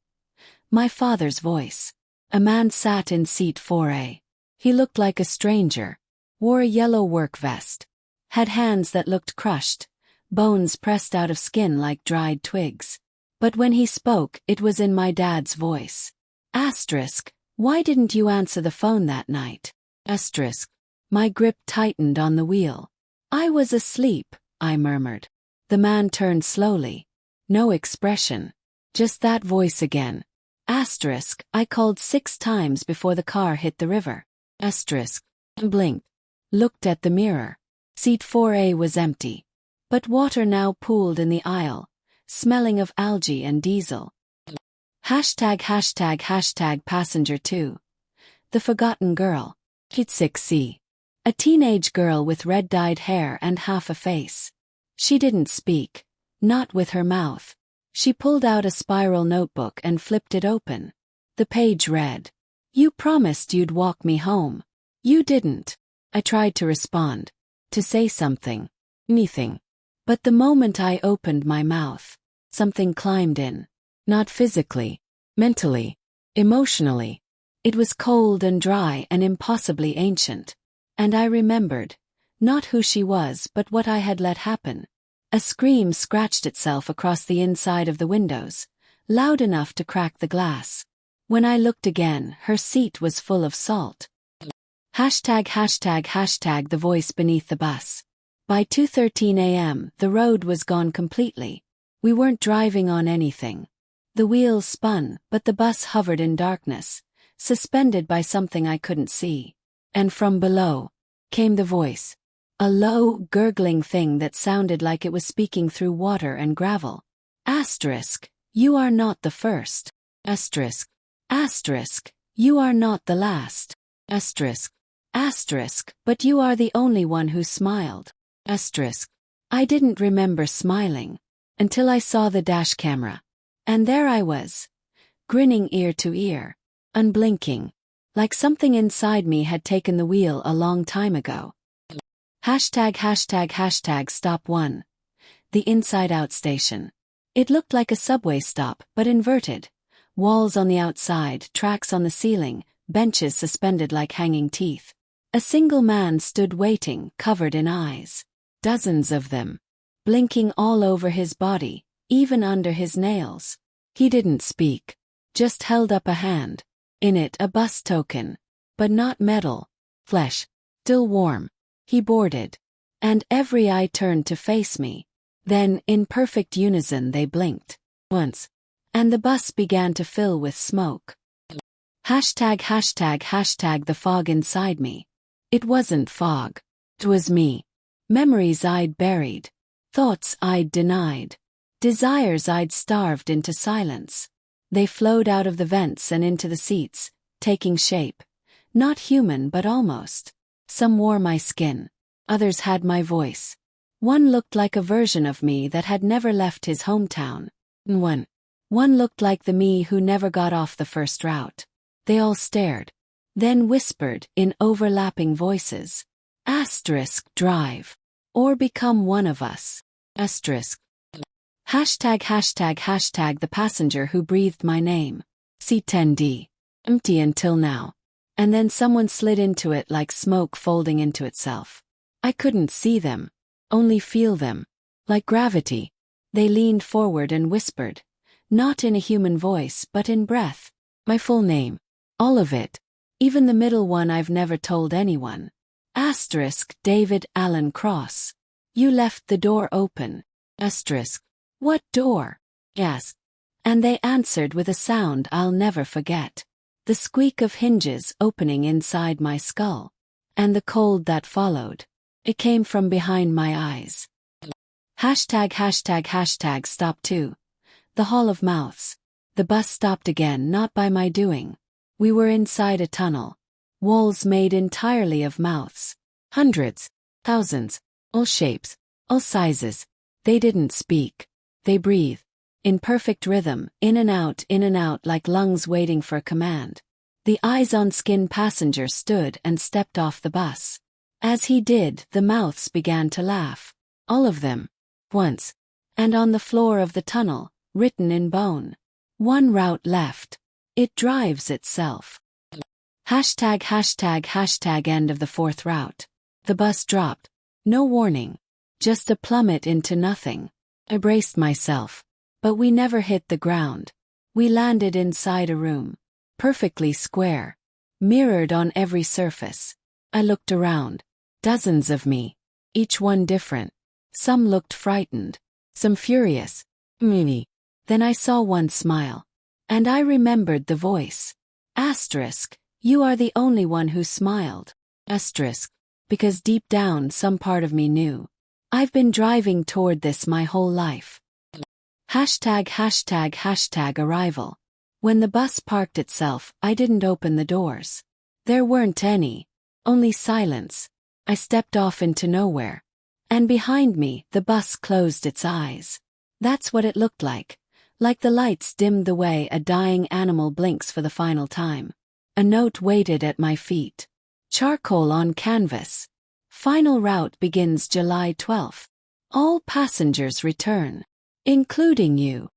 My father's voice. A man sat in seat 4A. He looked like a stranger. Wore a yellow work vest. Had hands that looked crushed. Bones pressed out of skin like dried twigs. But when he spoke, it was in my dad's voice. Asterisk. Why didn't you answer the phone that night? Asterisk. My grip tightened on the wheel. I was asleep, I murmured. The man turned slowly. No expression. Just that voice again. Asterisk. I called 6 times before the car hit the river. Asterisk. Blinked. Looked at the mirror. Seat 4A was empty. But water now pooled in the aisle, smelling of algae and diesel. Hashtag passenger 2. The forgotten girl. Kit 6C. A teenage girl with red-dyed hair and half a face. She didn't speak. Not with her mouth. She pulled out a spiral notebook and flipped it open. The page read, "You promised you'd walk me home. You didn't." I tried to respond. To say something. Anything. But the moment I opened my mouth, something climbed in. Not physically. Mentally. Emotionally. It was cold and dry and impossibly ancient. And I remembered. Not who she was but what I had let happen. A scream scratched itself across the inside of the windows, loud enough to crack the glass. When I looked again, her seat was full of salt. Hashtag the voice beneath the bus. By 2:13 a.m., the road was gone completely. We weren't driving on anything. The wheels spun, but the bus hovered in darkness, suspended by something I couldn't see. And from below came the voice. A low, gurgling thing that sounded like it was speaking through water and gravel. Asterisk. You are not the first. Asterisk. Asterisk. You are not the last. Asterisk. Asterisk. But you are the only one who smiled. Asterisk. I didn't remember smiling until I saw the dash camera. And there I was, grinning ear to ear, unblinking, like something inside me had taken the wheel a long time ago. Hashtag stop 1. The Inside Out station. It looked like a subway stop, but inverted. Walls on the outside, tracks on the ceiling, benches suspended like hanging teeth. A single man stood waiting, covered in eyes. Dozens of them. Blinking all over his body, even under his nails. He didn't speak. Just held up a hand. In it a bus token. But not metal. Flesh. Still warm. He boarded. And every eye turned to face me. Then, in perfect unison, they blinked. Once. And the bus began to fill with smoke. Hashtag the fog inside me. It wasn't fog. It was me. Memories I'd buried. Thoughts I'd denied. Desires I'd starved into silence. They flowed out of the vents and into the seats, taking shape. Not human but almost. Some wore my skin. Others had my voice. One looked like a version of me that had never left his hometown. One looked like the me who never got off the first route. They all stared. Then whispered in overlapping voices. Drive. Or become one of us. Hashtag the passenger who breathed my name. Seat 10D. Empty until now. And then someone slid into it like smoke folding into itself. I couldn't see them. Only feel them. Like gravity. They leaned forward and whispered. Not in a human voice but in breath. My full name. All of it. Even the middle one I've never told anyone. David Allen Cross. You left the door open. What door? Asked. And they answered with a sound I'll never forget. The squeak of hinges opening inside my skull. And the cold that followed. It came from behind my eyes. Hashtag stop too. The Hall of Mouths. The bus stopped again, not by my doing. We were inside a tunnel. Walls made entirely of mouths. Hundreds. Thousands. All shapes. All sizes. They didn't speak. They breathed. In perfect rhythm, in and out like lungs waiting for a command. The eyes-on-skin passenger stood and stepped off the bus. As he did, the mouths began to laugh. All of them. Once. And on the floor of the tunnel, written in bone. One route left. It drives itself. Hashtag end of the fourth route. The bus dropped. No warning. Just a plummet into nothing. I braced myself. But we never hit the ground. We landed inside a room. Perfectly square. Mirrored on every surface. I looked around. Dozens of me. Each one different. Some looked frightened. Some furious. Then I saw one smile. And I remembered the voice. You are the only one who smiled. Because deep down some part of me knew. I've been driving toward this my whole life. Hashtag arrival. When the bus parked itself, I didn't open the doors. There weren't any. Only silence. I stepped off into nowhere. And behind me, the bus closed its eyes. That's what it looked like. Like the lights dimmed the way a dying animal blinks for the final time. A note waited at my feet. Charcoal on canvas. Final route begins July 12th. All passengers return. Including you.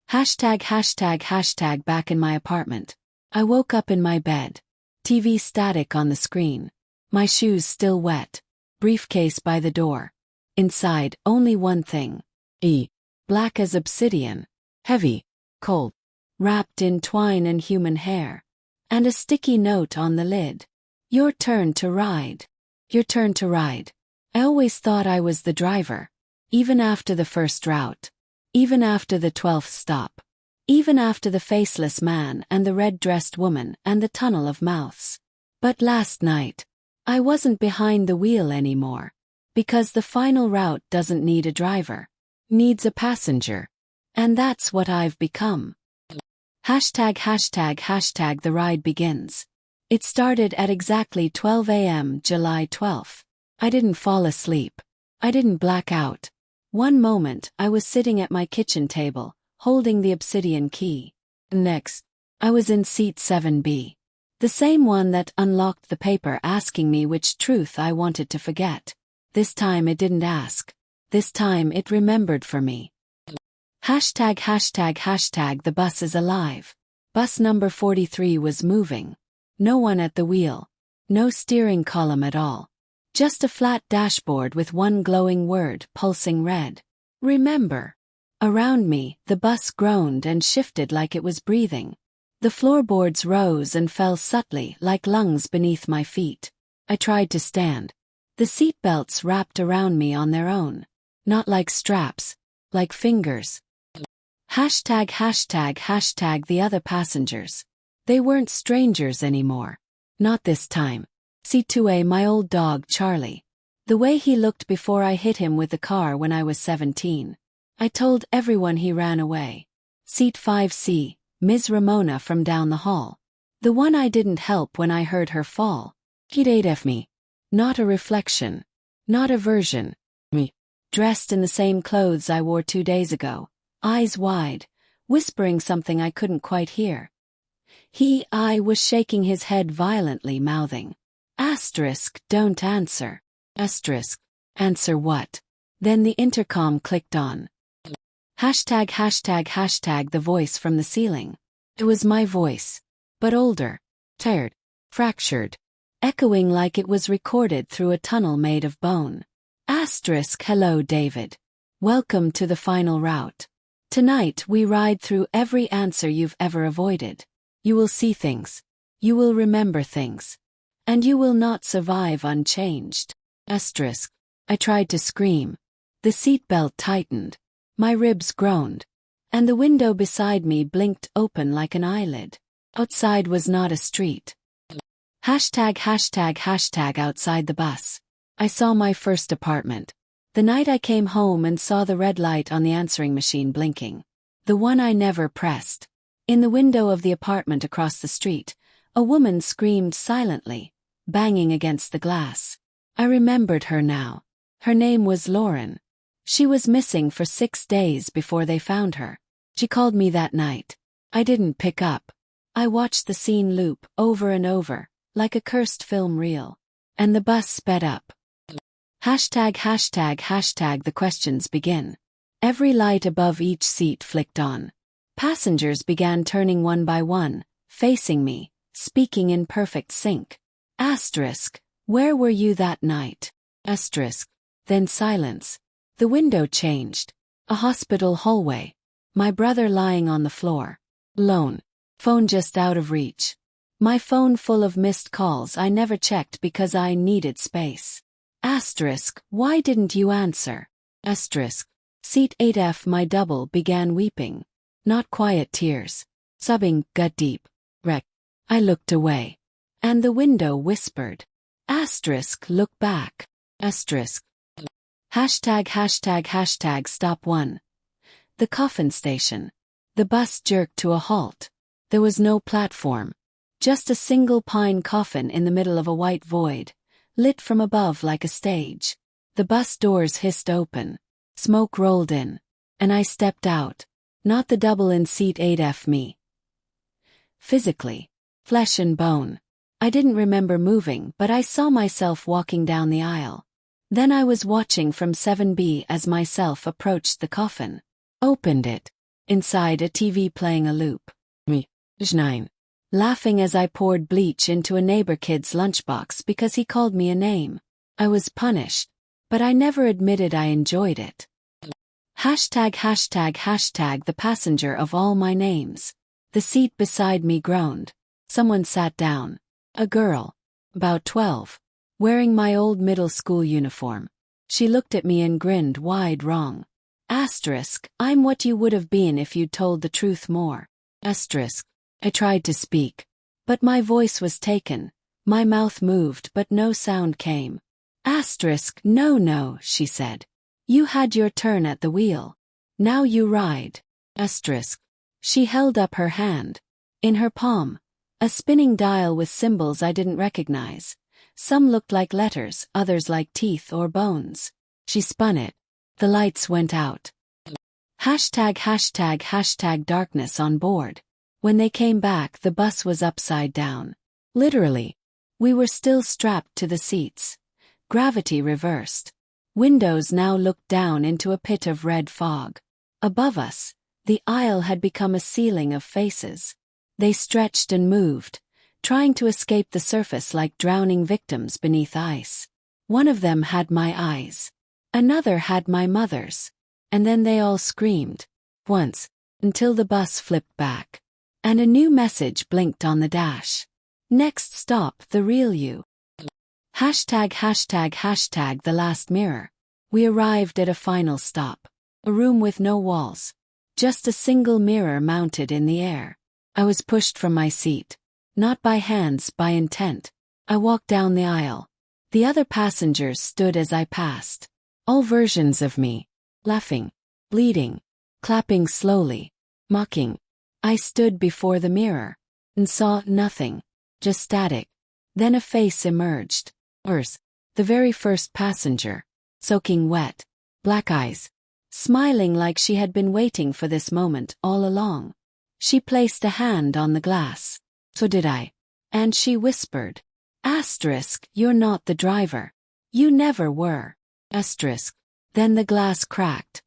Hashtag back in my apartment. I woke up in my bed. TV static on the screen. My shoes still wet. Briefcase by the door. Inside, only one thing. Black as obsidian. Heavy. Cold. Wrapped in twine and human hair. And a sticky note on the lid. Your turn to ride. Your turn to ride. I always thought I was the driver. Even after the first route. Even after the 12th stop. Even after the faceless man and the red-dressed woman and the tunnel of mouths. But last night, I wasn't behind the wheel anymore. Because the final route doesn't need a driver. Needs a passenger. And that's what I've become. Hashtag the ride begins. It started at exactly 12 a.m. July 12th. I didn't fall asleep. I didn't black out. One moment, I was sitting at my kitchen table, holding the obsidian key. Next, I was in seat 7B. The same one that unlocked the paper asking me which truth I wanted to forget. This time it didn't ask. This time it remembered for me. Hashtag the bus is alive. Bus number 43 was moving. No one at the wheel. No steering column at all. Just a flat dashboard with one glowing word pulsing red. Remember. Around me, the bus groaned and shifted like it was breathing. The floorboards rose and fell subtly like lungs beneath my feet. I tried to stand. The seat belts wrapped around me on their own. Not like straps. Like fingers. Hashtag the other passengers. They weren't strangers anymore. Not this time. C2A, my old dog Charlie. The way he looked before I hit him with the car when I was 17. I told everyone he ran away. Seat 5C, Ms. Ramona from down the hall. The one I didn't help when I heard her fall. He'd ate me. Not a reflection. Not a version. Me. Dressed in the same clothes I wore 2 days ago. Eyes wide. Whispering something I couldn't quite hear. I was shaking his head violently, mouthing. Don't answer. Answer what? Then the intercom clicked on. Hashtag, the voice from the ceiling. It was my voice. But older. Tired. Fractured. Echoing like it was recorded through a tunnel made of bone. Hello David. Welcome to the final route. Tonight we ride through every answer you've ever avoided. You will see things. You will remember things. And you will not survive unchanged. I tried to scream. The seatbelt tightened. My ribs groaned. And the window beside me blinked open like an eyelid. Outside was not a street. Hashtag outside the bus. I saw my first apartment. The night I came home and saw the red light on the answering machine blinking. The one I never pressed. In the window of the apartment across the street, a woman screamed silently, banging against the glass. I remembered her now. Her name was Lauren. She was missing for 6 days before they found her. She called me that night. I didn't pick up. I watched the scene loop over and over, like a cursed film reel. And the bus sped up. Hashtag, the questions begin. Every light above each seat flicked on. Passengers began turning one by one, facing me, speaking in perfect sync. Where were you that night? Then silence. The window changed. A hospital hallway. My brother lying on the floor. Lone. Phone just out of reach. My phone full of missed calls I never checked because I needed space. Why didn't you answer? Seat 8F. My double began weeping. Not quiet tears. Sobbing, gut deep. Wreck. I looked away. And the window whispered. Look back. Hashtag stop 1. The coffin station. The bus jerked to a halt. There was no platform. Just a single pine coffin in the middle of a white void, lit from above like a stage. The bus doors hissed open. Smoke rolled in. And I stepped out. Not the double in seat 8F me. Physically. Flesh and bone. I didn't remember moving, but I saw myself walking down the aisle. Then I was watching from 7B as myself approached the coffin. Opened it. Inside, a TV playing a loop. Me. 9. Laughing as I poured bleach into a neighbor kid's lunchbox because he called me a name. I was punished. But I never admitted I enjoyed it. Hashtag the passenger of all my names. The seat beside me groaned. Someone sat down. A girl. About 12. Wearing my old middle school uniform. She looked at me and grinned wide. Wrong. I'm what you would have been if you'd told the truth more. I tried to speak. But my voice was taken. My mouth moved but no sound came. No, she said. You had your turn at the wheel. Now you ride. She held up her hand. In her palm, a spinning dial with symbols I didn't recognize. Some looked like letters, others like teeth or bones. She spun it. The lights went out. Hashtag darkness on board. When they came back, the bus was upside down. Literally. We were still strapped to the seats. Gravity reversed. Windows now looked down into a pit of red fog. Above us, the aisle had become a ceiling of faces. They stretched and moved, trying to escape the surface like drowning victims beneath ice. One of them had my eyes. Another had my mother's. And then they all screamed. Once. Until the bus flipped back. And a new message blinked on the dash. Next stop, the real you. Hashtag the last mirror. We arrived at a final stop. A room with no walls. Just a single mirror mounted in the air. I was pushed from my seat. Not by hands, by intent. I walked down the aisle. The other passengers stood as I passed. All versions of me. Laughing. Bleeding. Clapping slowly. Mocking. I stood before the mirror and saw nothing, just static. Then a face emerged. The very first passenger, soaking wet, black eyes, smiling like she had been waiting for this moment all along. She placed a hand on the glass. So did I. And she whispered, "You're not the driver. You never were." Then the glass cracked.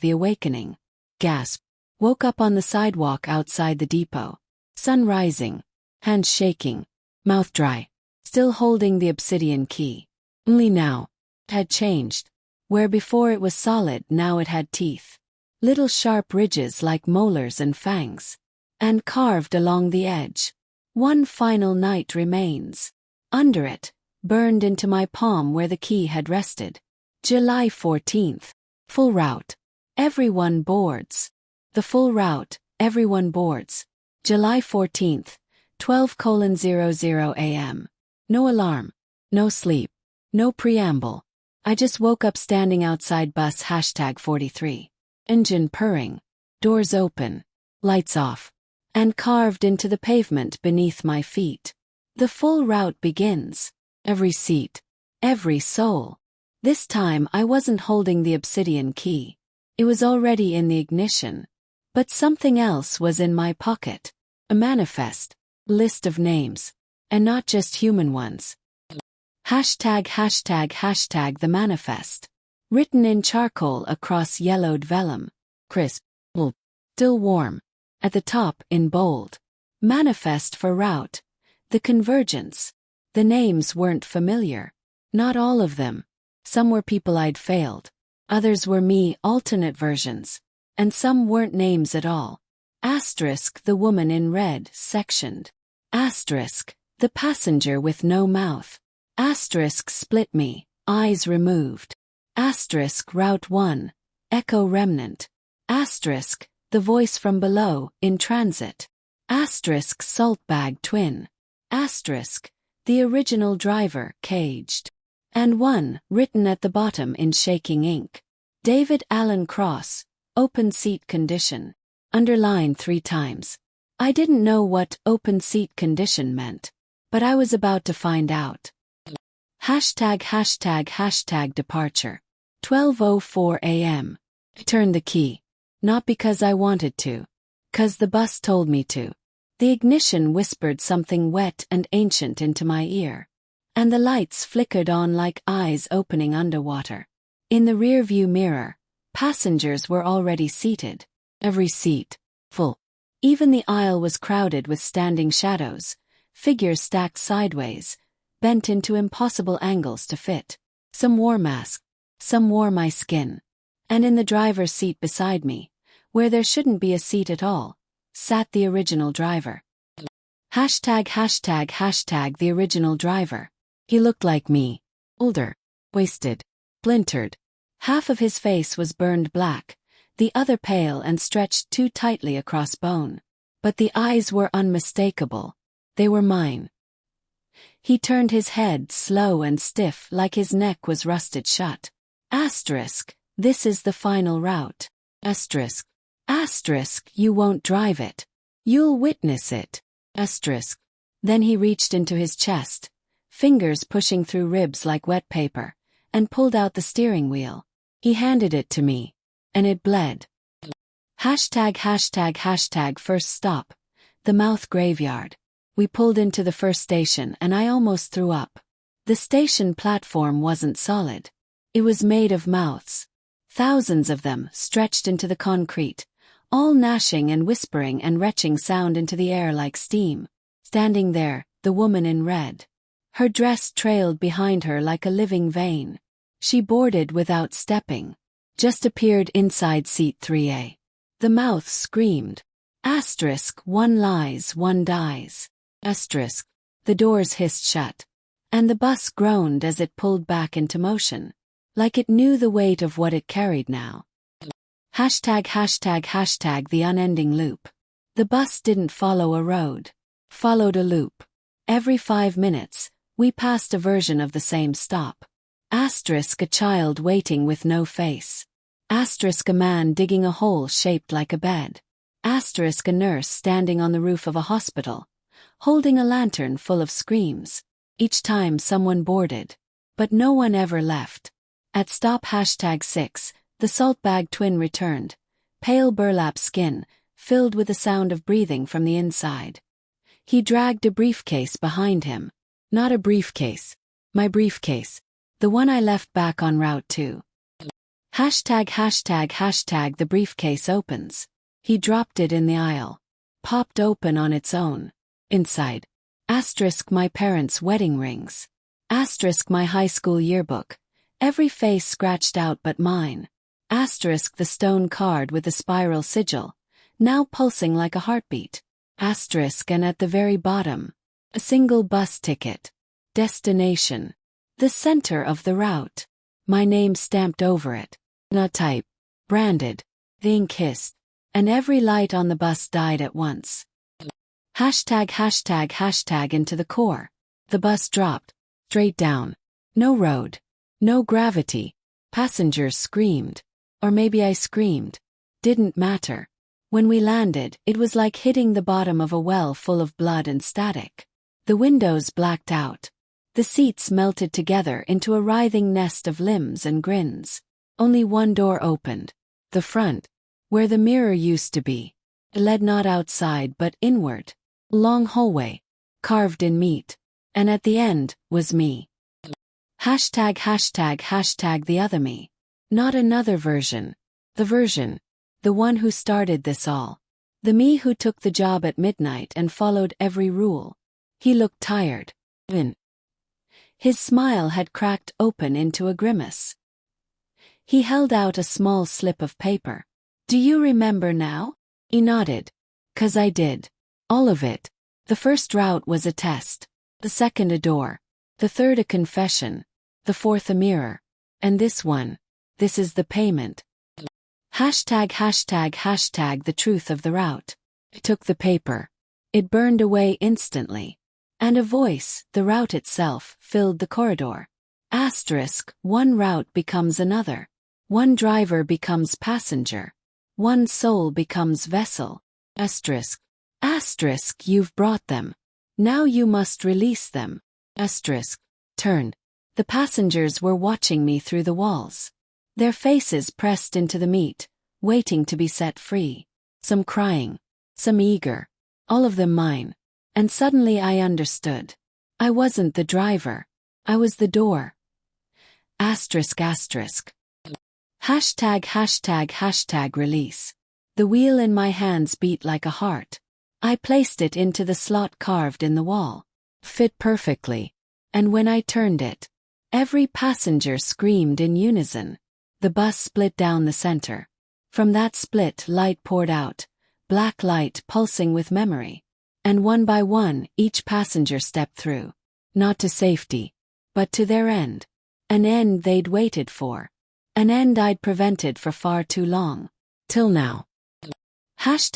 The awakening. Gasp. Woke up on the sidewalk outside the depot. Sun rising. Hands shaking. Mouth dry. Still holding the obsidian key. Only now. It had changed. Where before it was solid, now it had teeth. Little sharp ridges like molars and fangs. And carved along the edge. One final night remains. Under it, burned into my palm where the key had rested. July 14th. Full route. Everyone boards. The full route, everyone boards. July 14th, 12:00 a.m. No alarm. No sleep. No preamble. I just woke up standing outside bus #43. Engine purring. Doors open. Lights off. And carved into the pavement beneath my feet. The full route begins. Every seat. Every soul. This time I wasn't holding the obsidian key. It was already in the ignition. But something else was in my pocket. A manifest. List of names. And not just human ones. The manifest. Written in charcoal across yellowed vellum. Crisp. Still warm. At the top, in bold. Manifest for route. The convergence. The names weren't familiar. Not all of them. Some were people I'd failed. Others were me, alternate versions. And some weren't names at all. The woman in red, sectioned. The passenger with no mouth. Split me, eyes removed. Route 1, echo remnant. The voice from below, in transit. Salt bag twin. The original driver, caged. And one, written at the bottom in shaking ink. David Allen Cross, open seat condition. Underlined 3 times. I didn't know what open seat condition meant. But I was about to find out. Departure. 12:04 a.m. I turned the key. Not because I wanted to. 'Cause the bus told me to. The ignition whispered something wet and ancient into my ear. And the lights flickered on like eyes opening underwater. In the rearview mirror, passengers were already seated. Every seat. Full. Even the aisle was crowded with standing shadows, figures stacked sideways, bent into impossible angles to fit. Some wore masks. Some wore my skin. And in the driver's seat beside me, where there shouldn't be a seat at all, sat the original driver. The original driver. He looked like me. Older. Wasted. Splintered. Half of his face was burned black, the other pale and stretched too tightly across bone. But the eyes were unmistakable. They were mine. He turned his head slow and stiff like his neck was rusted shut. This is the final route. You won't drive it. You'll witness it. Then he reached into his chest, fingers pushing through ribs like wet paper, and pulled out the steering wheel. He handed it to me. And it bled. First stop. The Mouth Graveyard. We pulled into the first station and I almost threw up. The station platform wasn't solid. It was made of mouths. Thousands of them stretched into the concrete, all gnashing and whispering and retching sound into the air like steam. Standing there, the woman in red. Her dress trailed behind her like a living vein. She boarded without stepping. Just appeared inside seat 3A. The mouth screamed. One lies, one dies. The doors hissed shut. And the bus groaned as it pulled back into motion. Like it knew the weight of what it carried now. The unending loop. The bus didn't follow a road. Followed a loop. Every 5 minutes, we passed a version of the same stop. A child waiting with no face. Asterisk a man digging a hole shaped like a bed. Asterisk a nurse standing on the roof of a hospital, holding a lantern full of screams. Each time someone boarded. But no one ever left. At stop #6, the saltbag twin returned. Pale burlap skin, filled with the sound of breathing from the inside. He dragged a briefcase behind him. Not a briefcase. My briefcase. The one I left back on Route 2. ####the briefcase opens. He dropped it in the aisle. Popped open on its own. Inside. Asterisk my parents' wedding rings. Asterisk my high school yearbook. Every face scratched out but mine. Asterisk the stone card with the spiral sigil, now pulsing like a heartbeat. Asterisk and at the very bottom, a single bus ticket. Destination. The center of the route. My name stamped over it. Not type. Branded. The ink hissed. And every light on the bus died at once. #### into the core. The bus dropped. Straight down. No road. No gravity. Passengers screamed. Or maybe I screamed. Didn't matter. When we landed, it was like hitting the bottom of a well full of blood and static. The windows blacked out. The seats melted together into a writhing nest of limbs and grins. Only one door opened. The front. Where the mirror used to be. It led not outside but inward. Long hallway. Carved in meat. And at the end, was me. #### the other me. Not another version. The version. The one who started this all. The me who took the job at midnight and followed every rule. He looked tired. His smile had cracked open into a grimace. He held out a small slip of paper. Do you remember now? He nodded. 'Cause I did. All of it. The first route was a test. The second a door. The third a confession. The fourth a mirror. And this one. This is the payment. #### the truth of the route. I took the paper. It burned away instantly. And a voice, the route itself, filled the corridor. Asterisk, one route becomes another. One driver becomes passenger. One soul becomes vessel. Asterisk. Asterisk, you've brought them. Now you must release them. Asterisk. Turned. The passengers were watching me through the walls. Their faces pressed into the meat, waiting to be set free. Some crying. Some eager. All of them mine. And suddenly I understood. I wasn't the driver. I was the door. Asterisk asterisk. #### release. The wheel in my hands beat like a heart. I placed it into the slot carved in the wall. Fit perfectly. And when I turned it, every passenger screamed in unison. The bus split down the center. From that split light poured out, black light pulsing with memory. And one by one, each passenger stepped through. Not to safety, but to their end. An end they'd waited for. An end I'd prevented for far too long. Till now. ####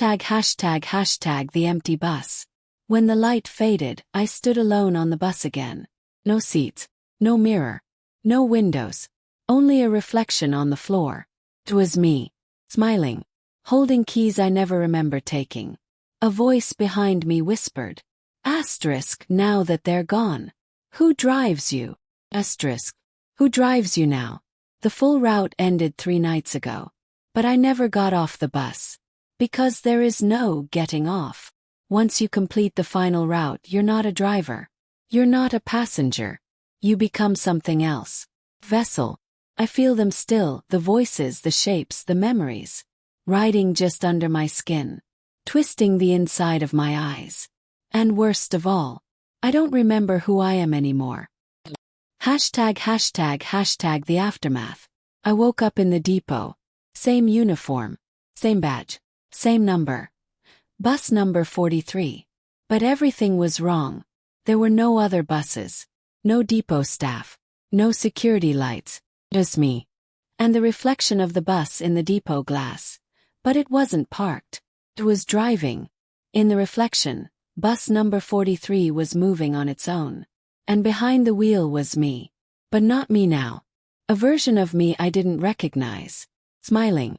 the empty bus. When the light faded, I stood alone on the bus again. No seats. No mirror. No windows. Only a reflection on the floor. It was me. Smiling. Holding keys I never remember taking. A voice behind me whispered. Asterisk, now that they're gone. Who drives you? Asterisk. Who drives you now? The full route ended 3 nights ago. But I never got off the bus. Because there is no getting off. Once you complete the final route, you're not a driver. You're not a passenger. You become something else. Vessel. I feel them still, the voices, the shapes, the memories. Riding just under my skin. Twisting the inside of my eyes. And worst of all, I don't remember who I am anymore. #### the aftermath. I woke up in the depot. Same uniform. Same badge. Same number. Bus number 43. But everything was wrong. There were no other buses. No depot staff. No security lights. Just me. And the reflection of the bus in the depot glass. But it wasn't parked. It was driving. In the reflection, bus number 43 was moving on its own. And behind the wheel was me. But not me now. A version of me I didn't recognize. Smiling.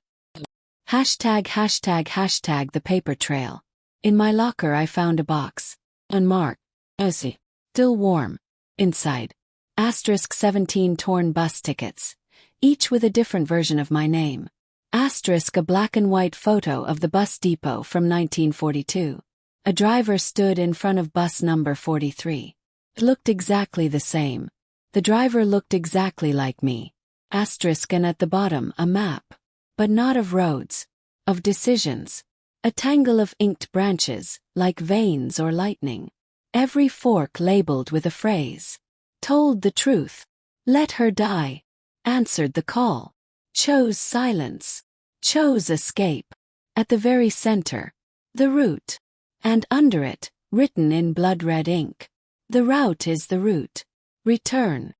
Hashtag the paper trail. In my locker I found a box. Unmarked. Icy. Still warm. Inside. Asterisk 17 torn bus tickets. Each with a different version of my name. Asterisk a black and white photo of the bus depot from 1942. A driver stood in front of bus number 43. It looked exactly the same. The driver looked exactly like me. Asterisk and at the bottom a map. But not of roads. Of decisions. A tangle of inked branches, like veins or lightning. Every fork labeled with a phrase. Told the truth. Let her die. Answered the call. Chose silence. Chose escape. At the very center. The route. And under it, written in blood-red ink. The route is the route. Return.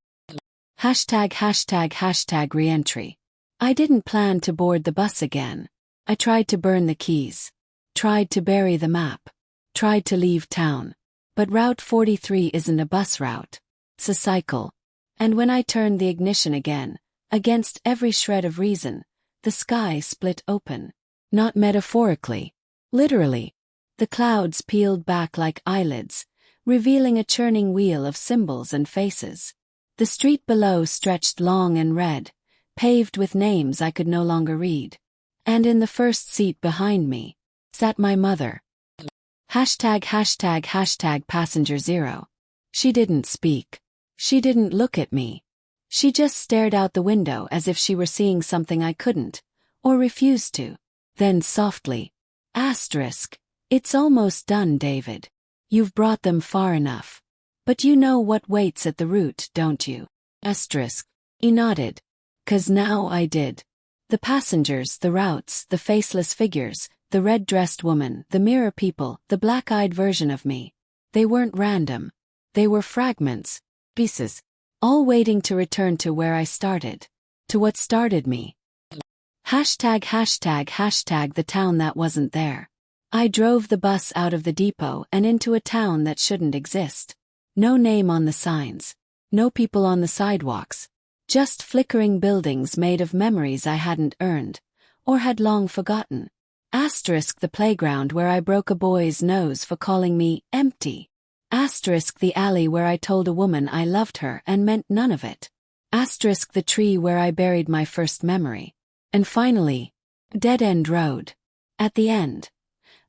Hashtag re-entry. I didn't plan to board the bus again. I tried to burn the keys. Tried to bury the map. Tried to leave town. But Route 43 isn't a bus route. It's a cycle. And when I turned the ignition again, against every shred of reason, the sky split open. Not metaphorically. Literally. The clouds peeled back like eyelids, revealing a churning wheel of symbols and faces. The street below stretched long and red, paved with names I could no longer read. And in the first seat behind me, sat my mother. Hashtag passenger zero. She didn't speak. She didn't look at me. She just stared out the window as if she were seeing something I couldn't, or refused to. Then softly. Asterisk. It's almost done, David. You've brought them far enough. But you know what waits at the route, don't you? Asterisk. He nodded. 'Cause now I did. The passengers, the routes, the faceless figures, the red-dressed woman, the mirror people, the black-eyed version of me. They weren't random. They were fragments, pieces, all waiting to return to where I started. To what started me. Hashtag the town that wasn't there. I drove the bus out of the depot and into a town that shouldn't exist. No name on the signs. No people on the sidewalks. Just flickering buildings made of memories I hadn't earned, or had long forgotten. Asterisk the playground where I broke a boy's nose for calling me empty. Asterisk the alley where I told a woman I loved her and meant none of it. Asterisk the tree where I buried my first memory. And finally, dead-end road. At the end.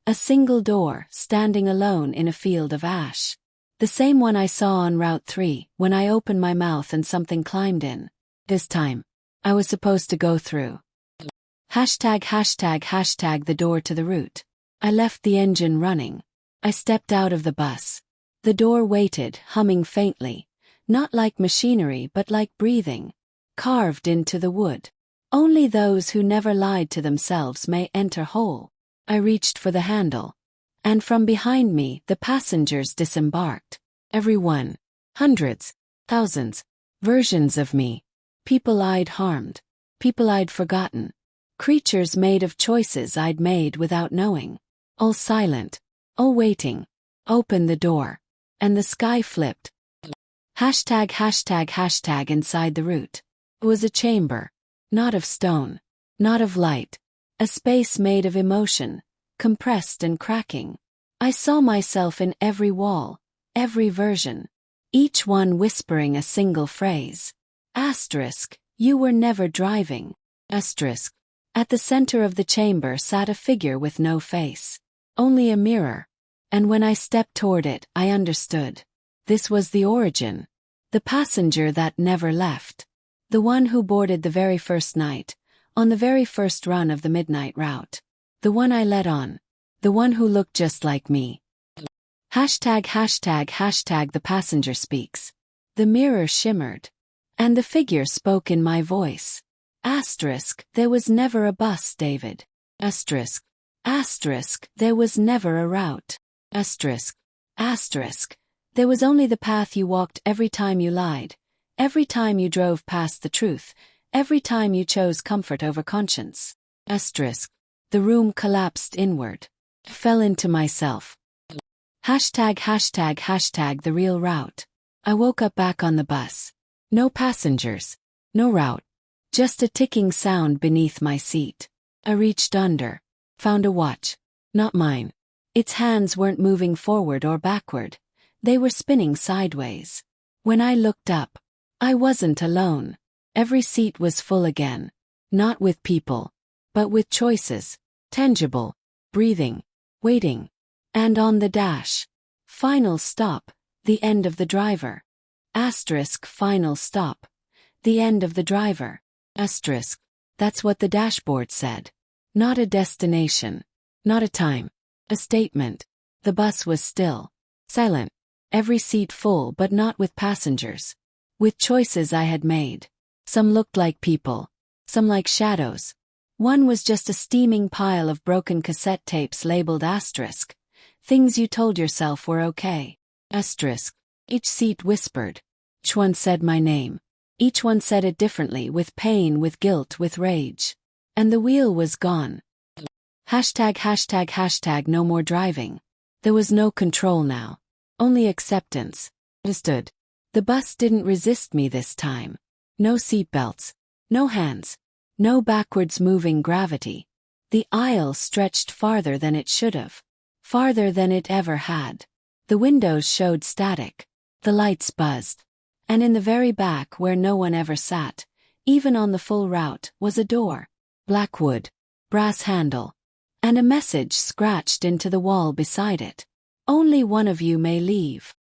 A single door, standing alone in a field of ash. The same one I saw on Route 3, when I opened my mouth and something climbed in. This time, I was supposed to go through. Hashtag the door to the route. I left the engine running. I stepped out of the bus. The door waited, humming faintly, not like machinery but like breathing. Carved into the wood. Only those who never lied to themselves may enter whole. I reached for the handle. And from behind me the passengers disembarked. Everyone. Hundreds. Thousands. Versions of me. People I'd harmed. People I'd forgotten. Creatures made of choices I'd made without knowing. All silent. All waiting. Open the door. And the sky flipped. Hashtag inside the route. It was a chamber. Not of stone. Not of light. A space made of emotion, compressed and cracking. I saw myself in every wall, every version. Each one whispering a single phrase. Asterisk, you were never driving. Asterisk. At the center of the chamber sat a figure with no face. Only a mirror. And when I stepped toward it, I understood. This was the origin. The passenger that never left. The one who boarded the very first night, on the very first run of the midnight route. The one I let on. The one who looked just like me. Hashtag the passenger speaks. The mirror shimmered. And the figure spoke in my voice. Asterisk, there was never a bus, David. Asterisk. Asterisk, there was never a route. Asterisk. Asterisk, there was only the path you walked every time you lied, every time you drove past the truth, every time you chose comfort over conscience. Asterisk. The room collapsed inward. Fell into myself. Hashtag the real route. I woke up back on the bus. No passengers. No route. Just a ticking sound beneath my seat. I reached under. Found a watch. Not mine. Its hands weren't moving forward or backward. They were spinning sideways. When I looked up, I wasn't alone. Every seat was full again. Not with people, but with choices. Tangible. Breathing. Waiting. And on the dash. Final stop. The end of the driver. Asterisk final stop. The end of the driver. Asterisk. That's what the dashboard said. Not a destination. Not a time. A statement. The bus was still. Silent. Every seat full but not with passengers. With choices I had made. Some looked like people. Some like shadows. One was just a steaming pile of broken cassette tapes labeled asterisk. Things you told yourself were okay. Asterisk. Each seat whispered. Each one said my name. Each one said it differently, with pain, with guilt, with rage. And the wheel was gone. Hashtag hashtag hashtag no more driving. There was no control now. Only acceptance. Understood. The bus didn't resist me this time. No seatbelts. No hands. No backwards moving gravity. The aisle stretched farther than it should have. Farther than it ever had. The windows showed static. The lights buzzed. And in the very back, where no one ever sat, even on the full route, was a door. Black wood. Brass handle. And a message scratched into the wall beside it. Only one of you may leave.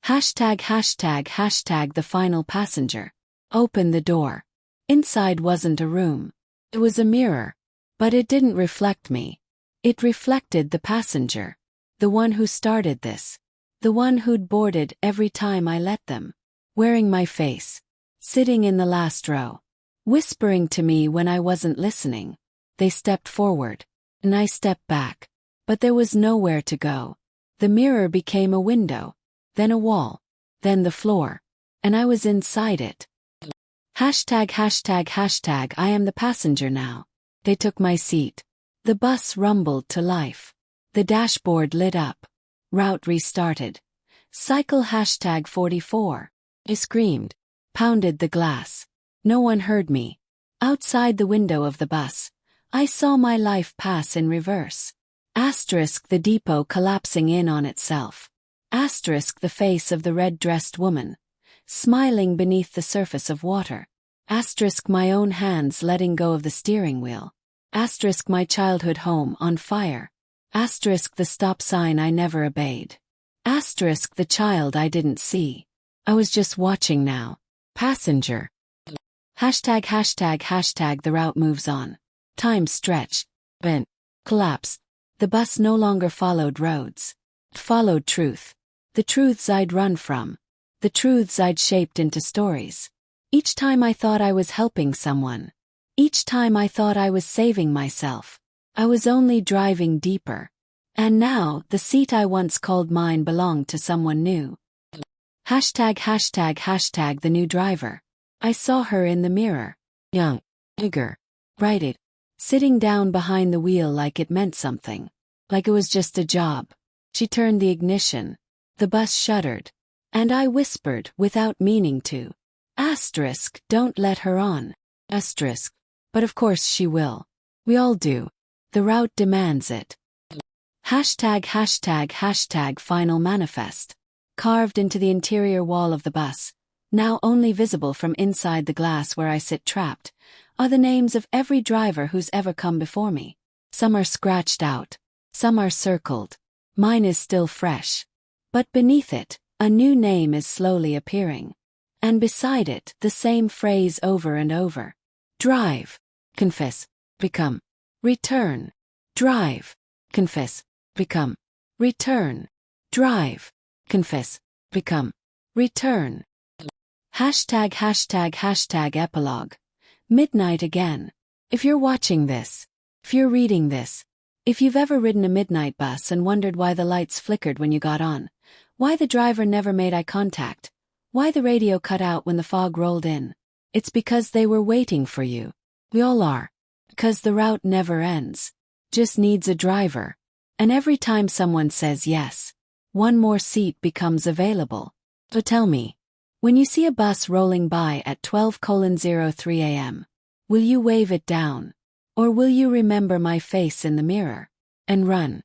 Hashtag hashtag hashtag the final passenger. Open the door. Inside wasn't a room. It was a mirror. But it didn't reflect me. It reflected the passenger. The one who started this. The one who'd boarded every time I let them. Wearing my face. Sitting in the last row. Whispering to me when I wasn't listening. They stepped forward. And I stepped back. But there was nowhere to go. The mirror became a window. Then a wall. Then the floor. And I was inside it. Hashtag hashtag hashtag I am the passenger now. They took my seat. The bus rumbled to life. The dashboard lit up. Route restarted. Cycle hashtag 44. I screamed. Pounded the glass. No one heard me. Outside the window of the bus, I saw my life pass in reverse. Asterisk the depot collapsing in on itself. Asterisk the face of the red-dressed woman. Smiling beneath the surface of water. Asterisk my own hands letting go of the steering wheel. Asterisk my childhood home on fire. Asterisk the stop sign I never obeyed. Asterisk the child I didn't see. I was just watching now. Passenger. Hashtag hashtag hashtag the route moves on. Time stretched. Bent. Collapsed. The bus no longer followed roads. It followed truth. The truths I'd run from. The truths I'd shaped into stories. Each time I thought I was helping someone. Each time I thought I was saving myself. I was only driving deeper. And now, the seat I once called mine belonged to someone new. Hashtag hashtag hashtag the new driver. I saw her in the mirror. Young. Eager. Brighted. Sitting down behind the wheel like it meant something. Like it was just a job. She turned the ignition. The bus shuddered. And I whispered, without meaning to. Asterisk, don't let her on. Asterisk. But of course she will. We all do. The route demands it. Hashtag hashtag hashtag final manifest. Carved into the interior wall of the bus, now only visible from inside the glass where I sit trapped, are the names of every driver who's ever come before me. Some are scratched out. Some are circled. Mine is still fresh. But beneath it, a new name is slowly appearing. And beside it, the same phrase over and over. Drive. Confess. Become. Return. Drive. Confess. Become. Return. Drive. Confess. Become. Return. Hashtag hashtag hashtag epilogue. Midnight again. If you're watching this, if you're reading this, if you've ever ridden a midnight bus and wondered why the lights flickered when you got on, why the driver never made eye contact, why the radio cut out when the fog rolled in, it's because they were waiting for you. We all are. Because the route never ends. Just needs a driver. And every time someone says yes, one more seat becomes available. So tell me, When you see a bus rolling by at 12:03 a.m., will you wave it down? Or will you remember my face in the mirror and run?